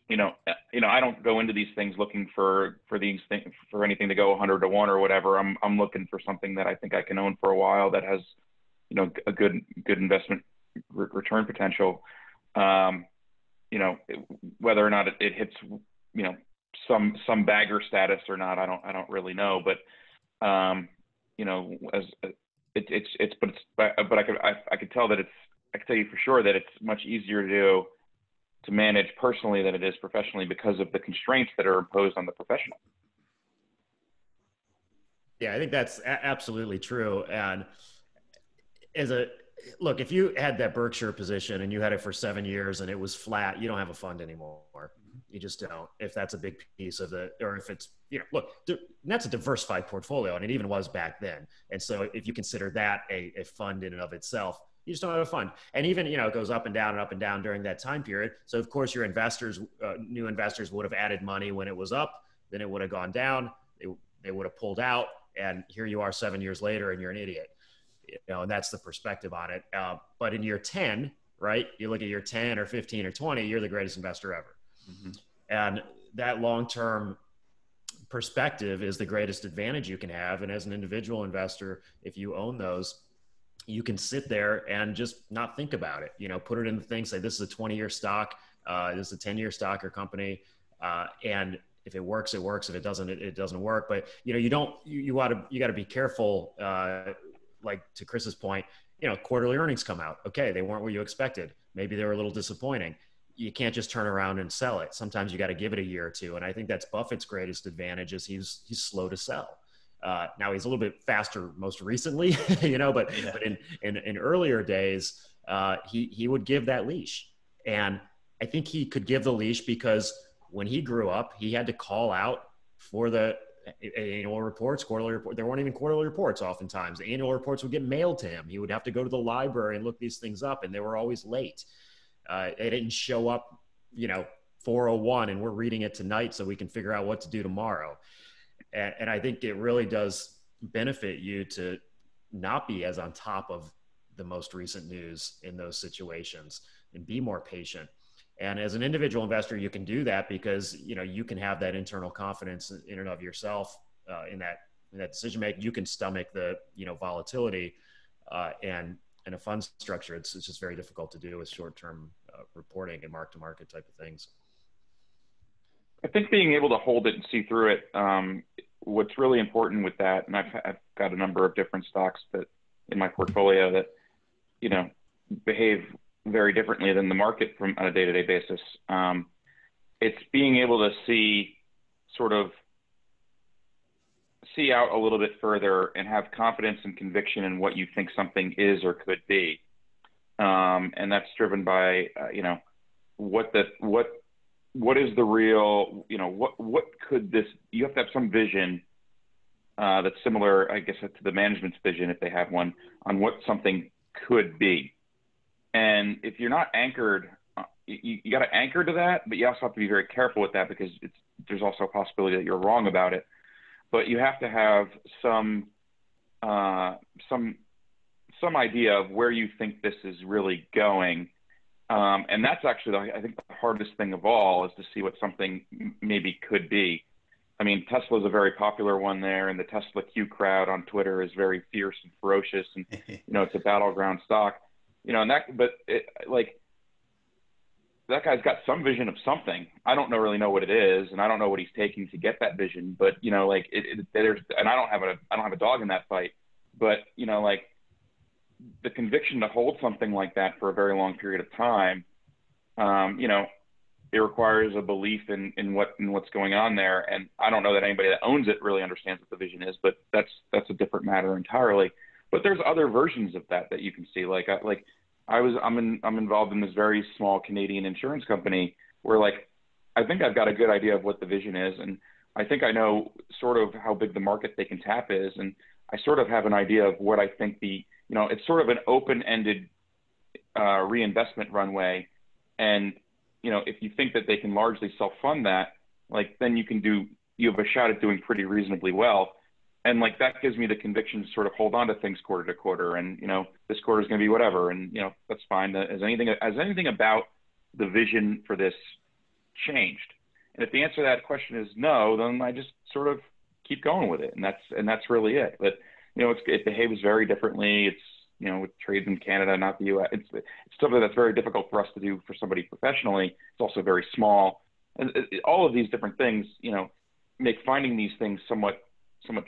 you know, I don't go into these things looking for these things, for anything to go 100 to 1 or whatever. I'm looking for something that I think I can own for a while that has, you know, a good investment return potential. You know, whether or not it hits, you know, some bagger status or not, I don't really know. But you know, but I could tell that I can tell you for sure that it's much easier to manage personally than it is professionally because of the constraints that are imposed on the professional. Yeah, I think that's absolutely true. And look, if you had that Berkshire position and you had it for 7 years and it was flat, you don't have a fund anymore. You just don't. If that's a big piece of or if it's, you know, look, that's a diversified portfolio, and it even was back then. And so if you consider that a fund in and of itself, you just don't have a fund. And even, you know, it goes up and down during that time period. So of course your investors, new investors would have added money when it was up, then it would have gone down. They would have pulled out, and here you are 7 years later and you're an idiot. You know, and that's the perspective on it. But in year 10, right, you look at year 10 or 15 or 20, you're the greatest investor ever. Mm-hmm. And that long-term perspective is the greatest advantage you can have. And as an individual investor, if you own those, you can sit there and just not think about it. You know, put it in the thing, say, this is a 20-year stock, this is a 10-year stock or company. And if it works, it works. If it doesn't, it doesn't work. But, you know, you got to be careful, like to Chris's point, you know, quarterly earnings come out. Okay, they weren't what you expected. Maybe they were a little disappointing. You can't just turn around and sell it. Sometimes you got to give it a year or two. And I think that's Buffett's greatest advantage is he's slow to sell. Now he's a little bit faster most recently, you know, but in earlier days, he would give that leash. And I think he could give the leash because when he grew up, he had to call out for the annual reports, quarterly report. There weren't even quarterly reports oftentimes. The annual reports would get mailed to him. He would have to go to the library and look these things up, and they were always late. They didn't show up, you know, 4:01, and we're reading it tonight so we can figure out what to do tomorrow. And I think it really does benefit you to not be as on top of the most recent news in those situations and be more patient. And as an individual investor, you can do that because, you know, you can have that internal confidence in and of yourself in that decision making. You can stomach the, you know, volatility and a fund structure. It's just very difficult to do with short-term reporting and mark-to-market type of things. I think being able to hold it and see through it, what's really important with that, and I've got a number of different stocks that in my portfolio that, you know, behave very differently than the market on a day-to-day basis. It's being able to see out a little bit further and have confidence and conviction in what you think something is or could be. And that's driven by, you know, what is the real, you know, what could this, you have to have some vision that's similar, I guess, to the management's vision, if they have one, on what something could be. And if you're not anchored, you got to anchor to that, but you also have to be very careful with that because there's also a possibility that you're wrong about it. But you have to have some idea of where you think this is really going. And that's actually, I think, the hardest thing of all is to see what something maybe could be. I mean, Tesla is a very popular one there, and the Tesla Q crowd on Twitter is very fierce and ferocious, and you know, it's a battleground stock. You know, and that guy's got some vision of something. I don't really know what it is, and I don't know what he's taking to get that vision. But you know, like there's, and I don't have a dog in that fight. But you know, like the conviction to hold something like that for a very long period of time, you know, it requires a belief in what's going on there. And I don't know that anybody that owns it really understands what the vision is, but that's a different matter entirely. But there's other versions of that you can see. I'm involved in this very small Canadian insurance company where, like, I think I've got a good idea of what the vision is, and I think I know sort of how big the market they can tap is, and I sort of have an idea of what I think you know, it's sort of an open-ended reinvestment runway, and if you think that they can largely self-fund that, like, then you have a shot at doing pretty reasonably well. And like, that gives me the conviction to sort of hold on to things quarter to quarter. And, this quarter is going to be whatever. And, that's fine. Has anything about the vision for this changed? And if the answer to that question is no, then I just sort of keep going with it. And that's really it. But, it behaves very differently. It's, it trades in Canada, not the US. It's something that's very difficult for us to do for somebody professionally. It's also very small. And all of these different things, make finding these things somewhat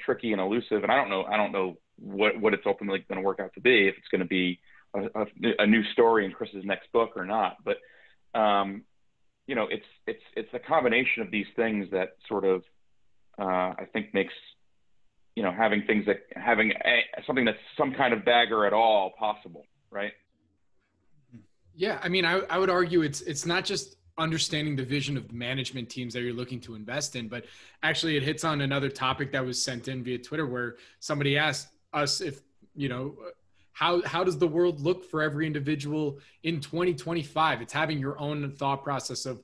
tricky and elusive. And I don't know what it's ultimately going to work out to be, if it's going to be a new story in Chris's next book or not. But, it's a combination of these things that sort of, I think makes, having something that's some kind of bagger at all possible. Right. Yeah. I mean, I would argue it's not just understanding the vision of management teams that you're looking to invest in, but actually it hits on another topic that was sent in via Twitter, where somebody asked us if, how does the world look for every individual in 2025? It's having your own thought process of,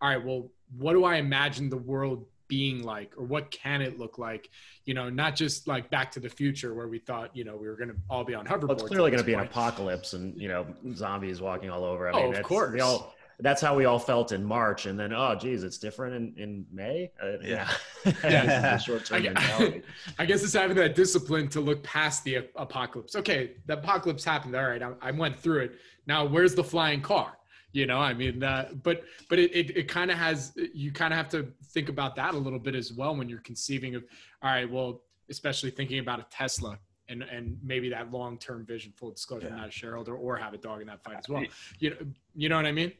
all right, well, what do I imagine the world being like, or what can it look like? Not just like Back to the Future, where we thought, we were going to all be on hoverboards. Well, it's clearly going to be an apocalypse and, zombies walking all over. I mean, of course. That's how we all felt in March. And then, oh, geez, it's different in May. Yeah. Short-term mentality. I guess it's having that discipline to look past the apocalypse. Okay, the apocalypse happened. All right, I went through it. Now, where's the flying car? But it kind of has, you kind of have to think about that a little bit as well when you're conceiving of, all right, well, especially thinking about a Tesla and maybe that long-term vision. Full disclosure, I'm not a shareholder or have a dog in that fight as well. You know what I mean?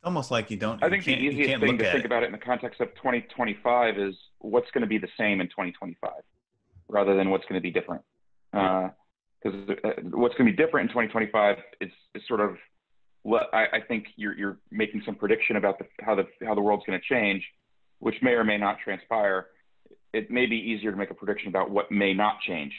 Almost like you don't. I think the easiest thing to think about it in the context of 2025 is what's going to be the same in 2025, rather than what's going to be different. Because what's going to be different in 2025 is sort of what I think you're making some prediction about how the world's going to change, which may or may not transpire. It may be easier to make a prediction about what may not change.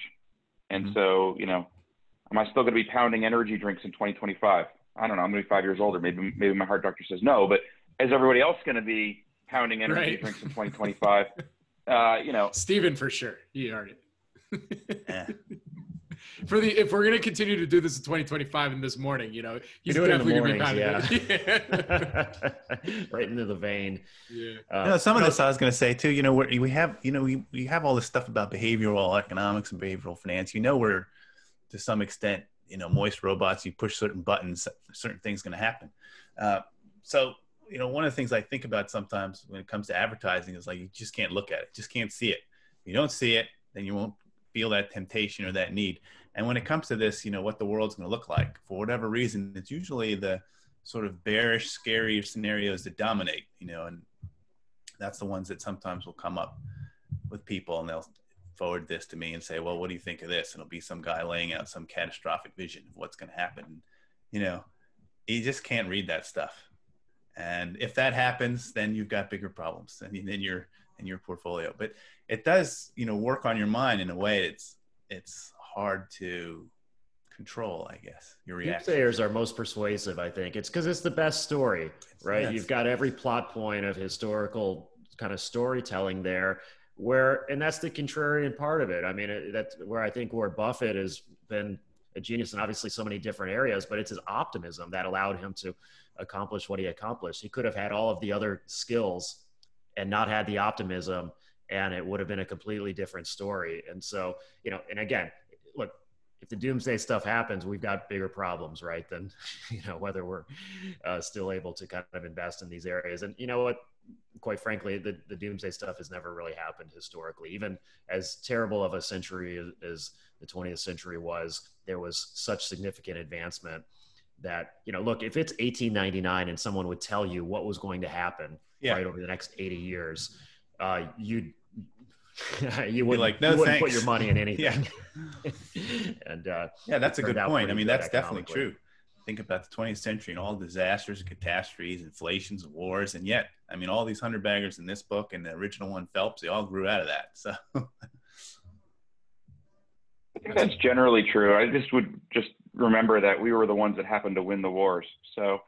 And so, am I still going to be pounding energy drinks in 2025? I don't know. I'm going to be 5 years older. Maybe my heart doctor says no, but is everybody else going to be pounding energy drinks in 2025? Steven for sure. He heard it. If we're going to continue to do this in 2025 and this morning, he's definitely going to be pounding it. Right into the vein. Yeah. Some of this I was going to say too, we have all this stuff about behavioral economics and behavioral finance. We're to some extent, moist robots, you push certain buttons, certain things going to happen. So, one of the things I think about sometimes when it comes to advertising is like, you just can't look at it, just can't see it. If you don't see it, then you won't feel that temptation or that need. And when it comes to this, what the world's going to look like, for whatever reason, it's usually the sort of bearish, scary scenarios that dominate, and that's the ones that sometimes will come up with people, and they'll forward this to me and say, well, what do you think of this? And it'll be some guy laying out some catastrophic vision of what's going to happen. You just can't read that stuff. And if that happens, then you've got bigger problems in your portfolio. But it does, work on your mind in a way it's hard to control, I guess, your reaction. Doomsayers are most persuasive, I think. It's because it's the best story, right? Yes. You've got every plot point of historical kind of storytelling there, and that's the contrarian part of it. I mean, that's where I think Warren Buffett has been a genius in obviously so many different areas, but it's his optimism that allowed him to accomplish what he accomplished. He could have had all of the other skills and not had the optimism, and it would have been a completely different story. And so, and again, look, if the doomsday stuff happens, we've got bigger problems, right? Than, whether we're still able to kind of invest in these areas. And you know what, quite frankly, the doomsday stuff has never really happened historically. Even as terrible of a century as the 20th century was, there was such significant advancement that, look, if it's 1899 and someone would tell you what was going to happen right over the next 80 years, you wouldn't, like, no, you wouldn't thanks. put your money in anything. And that's a good point. I mean, that's definitely true. Think about the 20th century and all the disasters and catastrophes, inflations and wars. And yet, I mean, all these 100 baggers in this book and the original one, Phelps, they all grew out of that. So I think that's generally true. I just would remember that we were the ones that happened to win the wars. So,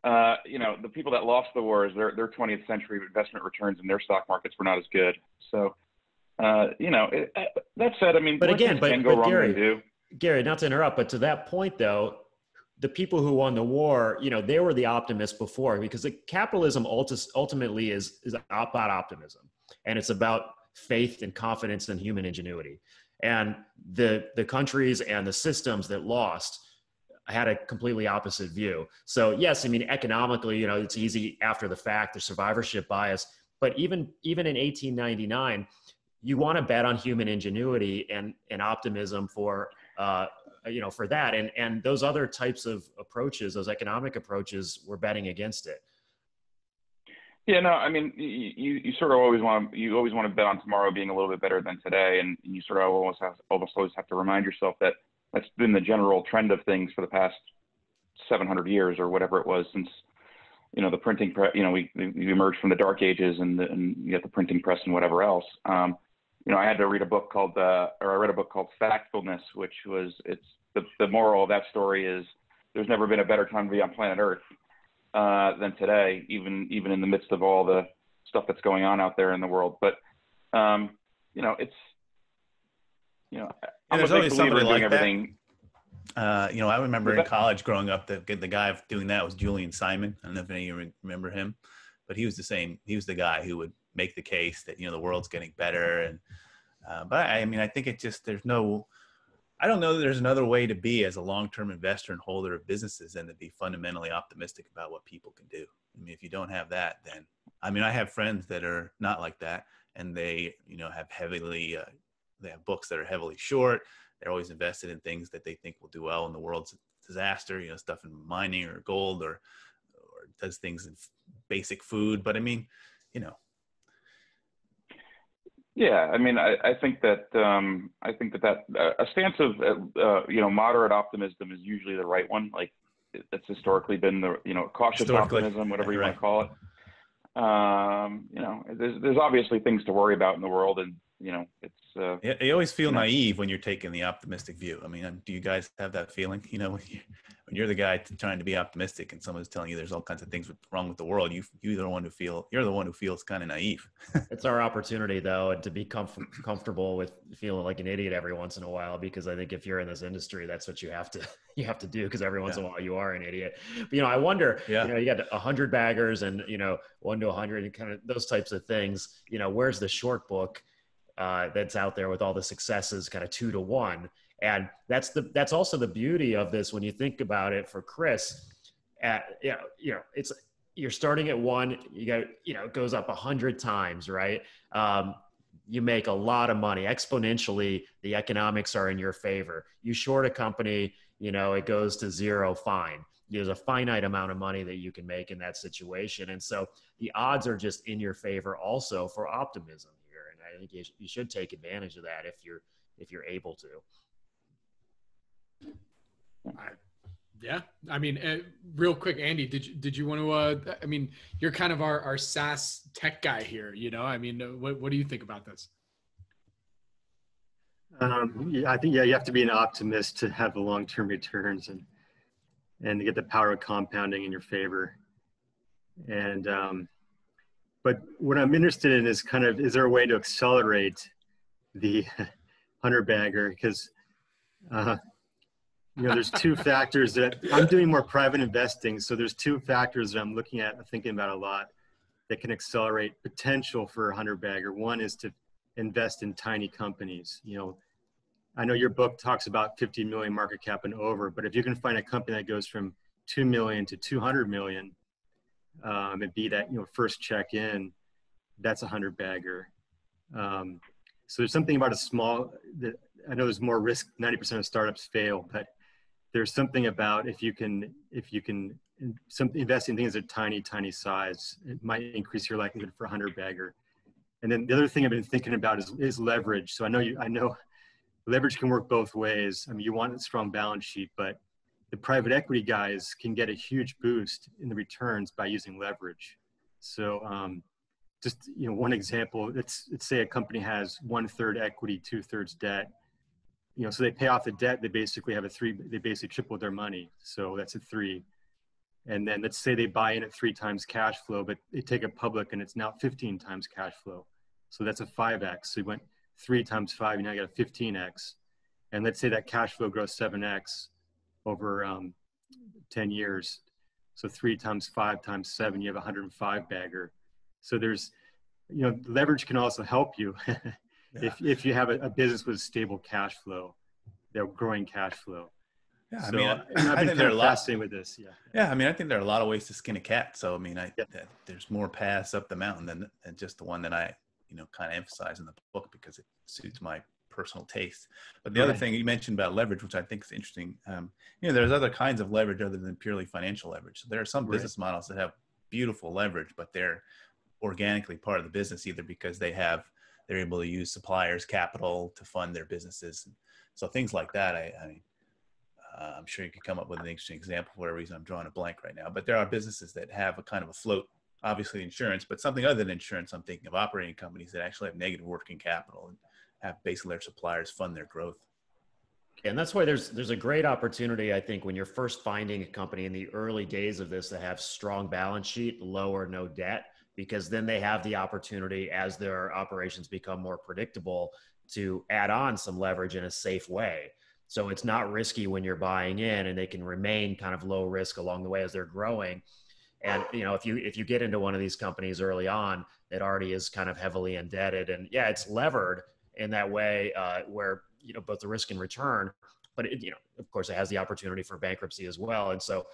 the people that lost the wars, their 20th century investment returns in their stock markets were not as good. So, that said, I mean, but again, can go wrong and do. Gary, not to interrupt, but to that point though, the people who won the war, they were the optimists before, because the capitalism ultimately is about optimism, and it's about faith and confidence in human ingenuity. And the countries and the systems that lost had a completely opposite view. So yes, I mean, economically, it's easy after the fact, the survivorship bias, but even in 1899, you want to bet on human ingenuity and optimism for that. And those other types of approaches, those economic approaches, were betting against it. Yeah, no, I mean, you sort of always want to bet on tomorrow being a little bit better than today. And you sort of almost always have to remind yourself that that's been the general trend of things for the past 700 years or whatever it was since, the printing press, we emerged from the dark ages and you got the printing press and whatever else. I had to read a book called, I read a book called Factfulness, which was, the moral of that story is there's never been a better time to be on planet Earth than today, even in the midst of all the stuff that's going on out there in the world. But, it's, I'm there's a big always believer somebody in doing like everything. I remember in college growing up, the guy doing that was Julian Simon. I don't know if any of you remember him, but he was the same. He was the guy who would make the case that, the world's getting better. And, but I mean, I think I don't know that there's another way to be as a long-term investor and holder of businesses than to be fundamentally optimistic about what people can do. I mean, if you don't have that, then, I have friends that are not like that, and they, have they have books that are heavily short. They're always invested in things that they think will do well in the world's disaster, stuff in mining or gold or does things in basic food. But I mean, Yeah, I mean, I think that a stance of moderate optimism is usually the right one. Like it's historically been the cautious optimism, whatever you want to call it. There's obviously things to worry about in the world, and it's. You always feel naive when you're taking the optimistic view. I mean, do you guys have that feeling? When you're the guy trying to be optimistic, and someone's telling you there's all kinds of things wrong with the world, you're the one who feels kind of naive. It's our opportunity, though, to be comfortable with feeling like an idiot every once in a while, because I think if you're in this industry, that's what you have to do, because every once in a while you are an idiot. But, I wonder, you got 100 baggers and 1 to 100 and kind of those types of things. Where's the short book that's out there with all the successes, kind of 2 to 1? And that's also the beauty of this when you think about it. For Chris, it's you're starting at 1, you got it goes up 100 times, right? You make a lot of money exponentially. The economics are in your favor. You short a company, it goes to 0, fine. There's a finite amount of money that you can make in that situation, and so the odds are just in your favor also for optimism here. And I think you should take advantage of that if you're able to. Yeah. I mean, real quick, Andy, did you want to, you're kind of our SaaS tech guy here, I mean, what do you think about this? I think, you have to be an optimist to have the long-term returns and to get the power of compounding in your favor. And, but what I'm interested in is is there a way to accelerate the 100-bagger? Because, there's 2 factors that I'm doing more private investing. So there's 2 factors that I'm looking at and thinking about a lot that can accelerate potential for a 100-bagger. One is to invest in tiny companies. I know your book talks about 50 million market cap and over, but if you can find a company that goes from 2 million to 200 million and be that, first check in, that's a 100-bagger. So there's something about I know there's more risk. 90% of startups fail, but there's something about if you can invest in things that are tiny size, it might increase your likelihood for a 100-bagger. And then the other thing I've been thinking about is leverage. So I know leverage can work both ways. I mean, you want a strong balance sheet, but the private equity guys can get a huge boost in the returns by using leverage. So just one example, let's say a company has 1/3 equity, 2/3 debt. So they pay off the debt, they basically have they basically tripled their money. So that's a 3. And then let's say they buy in at 3 times cash flow, but they take it public and it's now 15 times cash flow. So that's a 5x. So you went 3 times 5, you now got a 15x. And let's say that cash flow grows 7x over 10 years. So 3 times 5 times 7, you have a 105 bagger. So there's, leverage can also help you if you have a business with stable cash flow, they're growing cash flow. Yeah, So, I mean, I've been kind of fascinated with this. Yeah. Yeah, I mean, I think there are a lot of ways to skin a cat. So, I mean, there's more paths up the mountain than just the one that I, kind of emphasize in the book because it suits my personal taste. But the other thing you mentioned about leverage, which I think is interesting, there's other kinds of leverage other than purely financial leverage. So there are some business models that have beautiful leverage, but they're organically part of the business either because they're able to use suppliers' capital to fund their businesses. So things like that, I'm sure you could come up with an interesting example for whatever reason. I'm drawing a blank right now, but there are businesses that have a kind of a float, obviously insurance, but something other than insurance. I'm thinking of operating companies that actually have negative working capital and have basically their suppliers fund their growth. And that's why there's a great opportunity, I think, when you're first finding a company in the early days of this that have strong balance sheet, low or no debt, because then they have the opportunity as their operations become more predictable to add on some leverage in a safe way. So it's not risky when you're buying in, and they can remain kind of low risk along the way as they're growing. And, if you get into one of these companies early on that already is kind of heavily indebted and it's levered in that way where, both the risk and return, but of course it has the opportunity for bankruptcy as well. And so,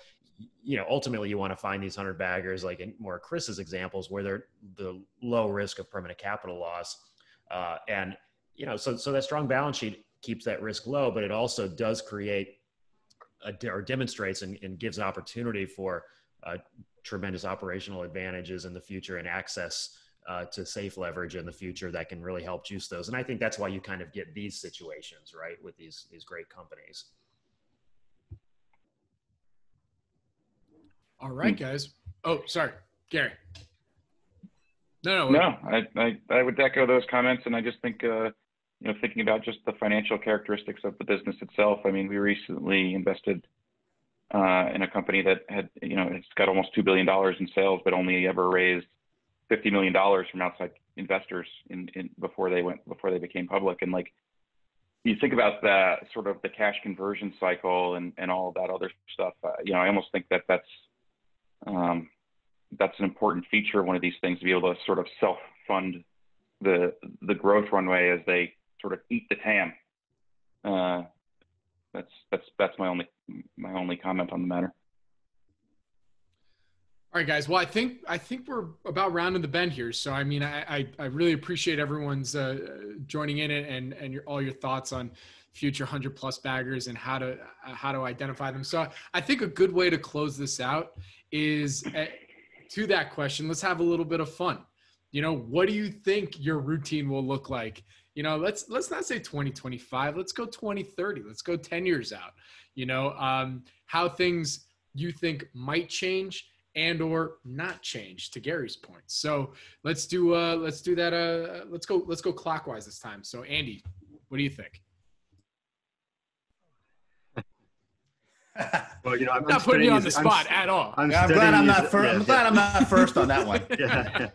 ultimately you want to find these 100 baggers, like in more Chris's examples, where they're the low risk of permanent capital loss. So that strong balance sheet keeps that risk low, but it also does create or demonstrates and gives an opportunity for tremendous operational advantages in the future and access to safe leverage in the future that can really help juice those. And I think that's why you kind of get these situations, right, with these great companies. All right, guys. Oh, sorry, Gary. No. I would echo those comments, and I just think, thinking about just the financial characteristics of the business itself. I mean, we recently invested in a company that had, it's got almost $2 billion in sales, but only ever raised $50 million from outside investors before they became public. And like, you think about the sort of the cash conversion cycle and all of that other stuff. I almost think that's an important feature of one of these things, to be able to sort of self-fund the growth runway as they sort of eat the TAM. That's my only comment on the matter. All right, guys. Well, I think we're about rounding the bend here. So, I mean, I really appreciate everyone's joining in and all your thoughts on future 100+ baggers and how to identify them. So, I think a good way to close this out is to that question. Let's have a little bit of fun. What do you think your routine will look like? Let's not say 2025. Let's go 2030. Let's go 10 years out. How things you think might change and or not change, to Gary's point. So let's do that. Let's go clockwise this time. So Andy, what do you think? Well, I'm not putting you on the spot at all. I'm glad I'm not first. I'm glad I'm not first on that one. Yeah.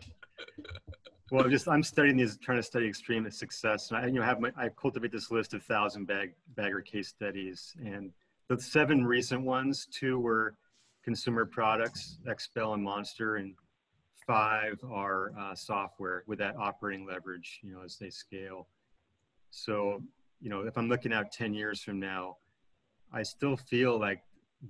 Well, I'm studying these, trying to study extreme success. And I cultivate this list of 1,000 bagger case studies, and the 7 recent ones, 2 were consumer products, XPEL and Monster, and 5 are software with that operating leverage, as they scale. So, if I'm looking out 10 years from now, I still feel like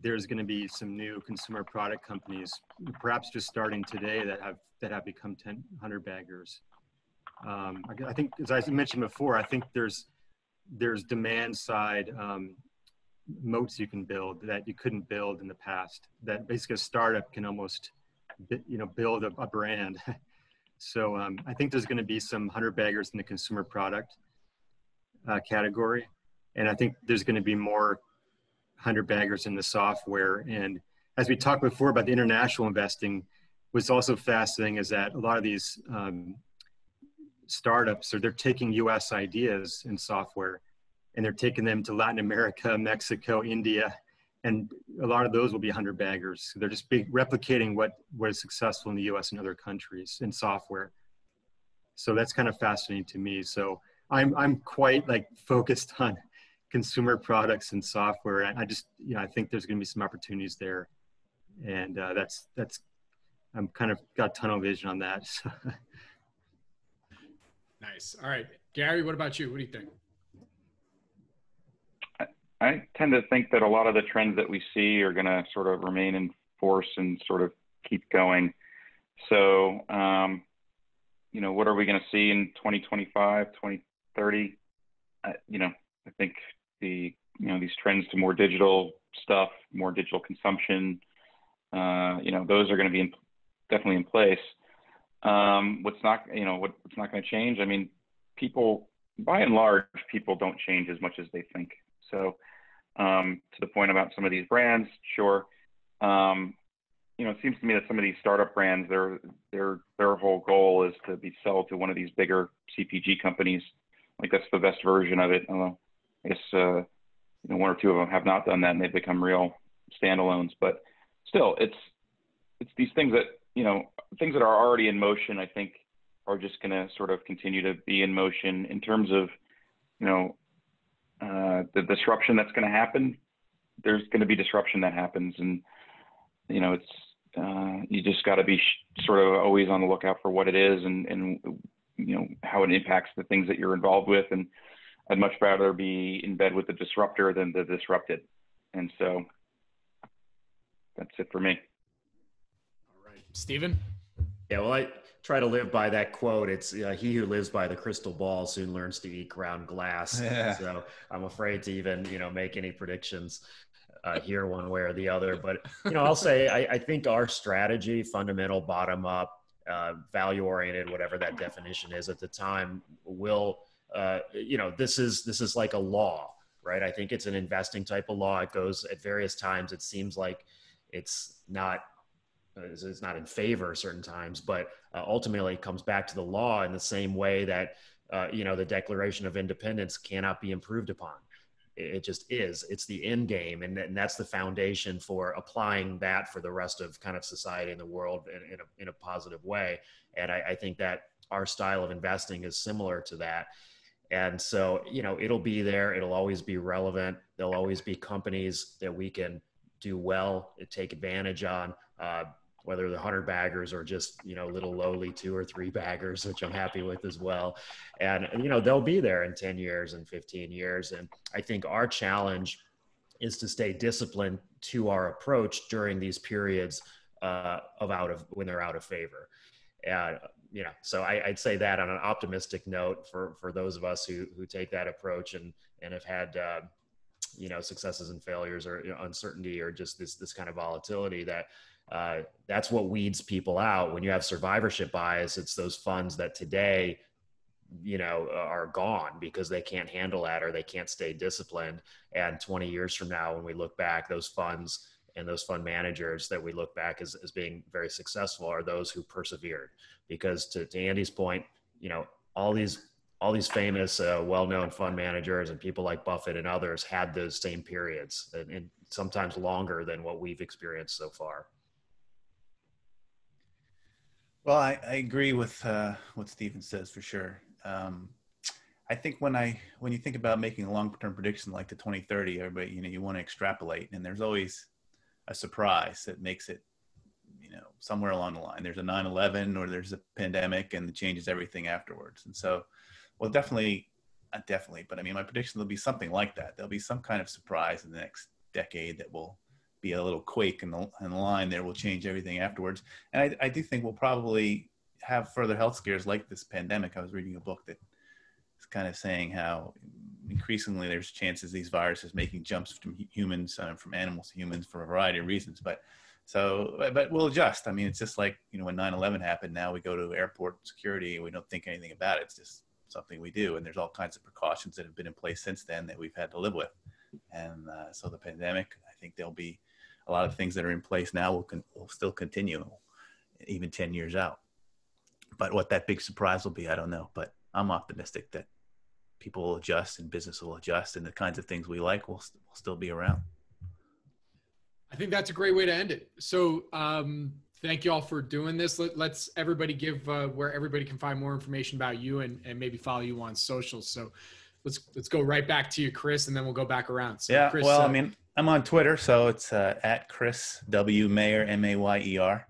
there's going to be some new consumer product companies, perhaps just starting today, that have become 100 baggers. I think, as I mentioned before, I think there's demand side moats you can build that you couldn't build in the past, that basically a startup can almost build a brand. So I think there's going to be some 100 baggers in the consumer product category, and I think there's going to be more 100 baggers in the software. And as we talked before about the international investing, what's also fascinating is that a lot of these startups they're taking US ideas in software and they're taking them to Latin America, Mexico, India, And a lot of those will be 100 baggers. They're just replicating what is successful in the US and other countries in software. So that's kind of fascinating to me. So I'm quite like focused on consumer products and software. And I just, I think there's going to be some opportunities there. And that's I'm kind of got tunnel vision on that. So. Nice. All right, Gary, what about you? What do you think? I tend to think that a lot of the trends that we see are going to sort of remain in force and sort of keep going. So, what are we going to see in 2025, 2030? I think these trends to more digital stuff, more digital consumption, those are going to be definitely in place. What's not going to change? I mean, people, by and large, people don't change as much as they think. So, to the point about some of these brands, sure. It seems to me that some of these startup brands, their whole goal is to be sold to one of these bigger CPG companies. Like that's the best version of it. I guess one or two of them have not done that, and they've become real standalones. But still, it's these things that things that are already in motion. I think are just going to sort of continue to be in motion in terms of the disruption that's going to happen. There's going to be disruption that happens, and it's you just got to be sort of always on the lookout for what it is and how it impacts the things that you're involved with. And I'd much rather be in bed with the disruptor than the disrupted. And so that's it for me. All right, Steven. Yeah, well, I try to live by that quote. It's he who lives by the crystal ball soon learns to eat ground glass. Yeah. So I'm afraid to even, make any predictions here one way or the other. But, I'll say I think our strategy, fundamental, bottom up, value oriented, whatever that definition is at the time, will, this is like a law, right? I think it's an investing type of law. It goes at various times. It seems like it's not in favor certain times, but ultimately it comes back to the law in the same way that, the Declaration of Independence cannot be improved upon. It just is. It's the end game. And that's the foundation for applying that for the rest of kind of society and the world in a positive way. And I think that our style of investing is similar to that. And so, it'll be there. It'll always be relevant. There'll always be companies that we can do well and take advantage on, whether the 100 baggers or just, little lowly 2 or 3 baggers, which I'm happy with as well. And, they'll be there in 10 years and 15 years. And I think our challenge is to stay disciplined to our approach during these periods when they're out of favor. And, so I'd say that on an optimistic note for those of us who take that approach and have had, successes and failures or uncertainty or just this kind of volatility that's what weeds people out. When you have survivorship bias, it's those funds that today, are gone because they can't handle that or they can't stay disciplined. And 20 years from now, when we look back, those funds and those fund managers that we look back as being very successful are those who persevered. Because to Andy's point, all these famous, well-known fund managers and people like Buffett and others had those same periods and sometimes longer than what we've experienced so far. Well, I agree with what Steven says for sure. I think when you think about making a long-term prediction like to 2030, everybody, you want to extrapolate, and there's always a surprise that makes it, somewhere along the line. There's a 9/11 or there's a pandemic and it changes everything afterwards. And so, well, not definitely, but I mean, my prediction will be something like that. There'll be some kind of surprise in the next decade that will be a little quake in the line there will change everything afterwards. And I do think we'll probably have further health scares like this pandemic. I was reading a book that is kind of saying how increasingly there's chances these viruses making jumps from humans, from animals to humans for a variety of reasons. But we'll adjust. I mean, it's just like, when 9/11 happened, now we go to airport security and we don't think anything about it. It's just something we do. And there's all kinds of precautions that have been in place since then that we've had to live with. And so the pandemic, I think there'll be a lot of things that are in place now will still continue even 10 years out. But what that big surprise will be, I don't know. But I'm optimistic that people will adjust and business will adjust and the kinds of things we like will still be around. I think that's a great way to end it. So thank you all for doing this. Let's everybody give where everybody can find more information about you and maybe follow you on socials. So let's go right back to you, Chris, and then we'll go back around. So yeah, Chris, well, I mean, I'm on Twitter, so it's at Chris W. Mayer, Mayer.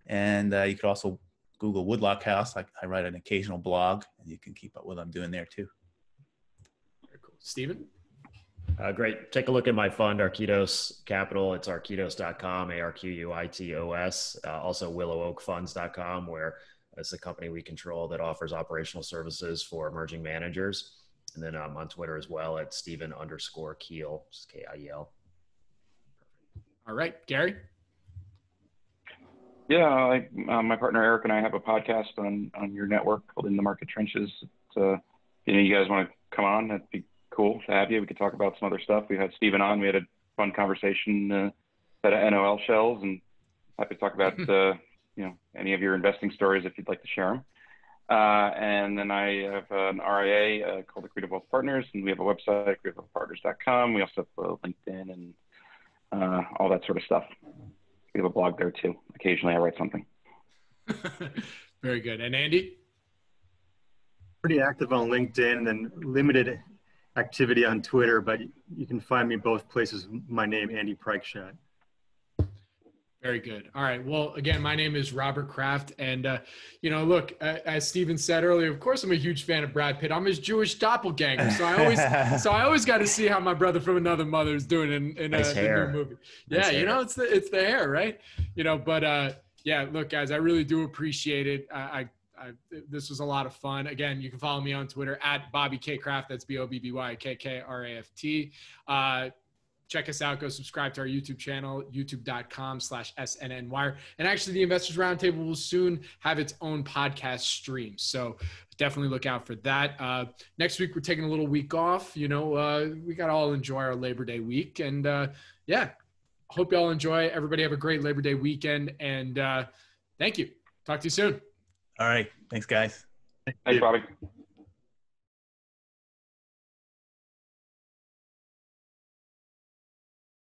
And you could also Google Woodlock House. I write an occasional blog, and you can keep up with what I'm doing there too. Very cool. Steven? Great. Take a look at my fund, Arquitos Capital. It's arquitos.com, ARQUITOS. Also willowoakfunds.com, where it's a company we control that offers operational services for emerging managers. And then I'm on Twitter as well at Steven_Kiel, just Kiel. All right, Gary? Yeah, my partner Eric and I have a podcast on your network called In the Market Trenches. It's, you guys want to come on, that'd be cool to have you. We could talk about some other stuff. We had Steven on. We had a fun conversation about NOL shells, and happy to talk about any of your investing stories if you'd like to share them. And then I have an RIA called Accretive Wealth Partners, and we have a website, accretivewealthpartners.com. We also have LinkedIn and all that sort of stuff. We have a blog there too. Occasionally I write something. Very good. And Andy? Pretty active on LinkedIn and then limited activity on Twitter, but you can find me both places. My name, Andy Preikschat. Very good. All right. Well, again, my name is Robert Kraft. And, look, as Steven said earlier, of course, I'm a huge fan of Brad Pitt. I'm his Jewish doppelganger. So I always got to see how my brother from another mother is doing in nice a new movie. Nice Yeah. hair. It's the hair, right? Look, guys, I really do appreciate it. This was a lot of fun. Again, you can follow me on Twitter at Bobby K Kraft. That's BOBBYKKRAFT. Check us out. Go subscribe to our YouTube channel, youtube.com/SNNWire. And actually, the Investors Roundtable will soon have its own podcast stream. So definitely look out for that. Next week, we're taking a little week off. We got to all enjoy our Labor Day week. And hope you all enjoy. Everybody have a great Labor Day weekend. And thank you. Talk to you soon. All right. Thanks, guys. Thanks, Bobby.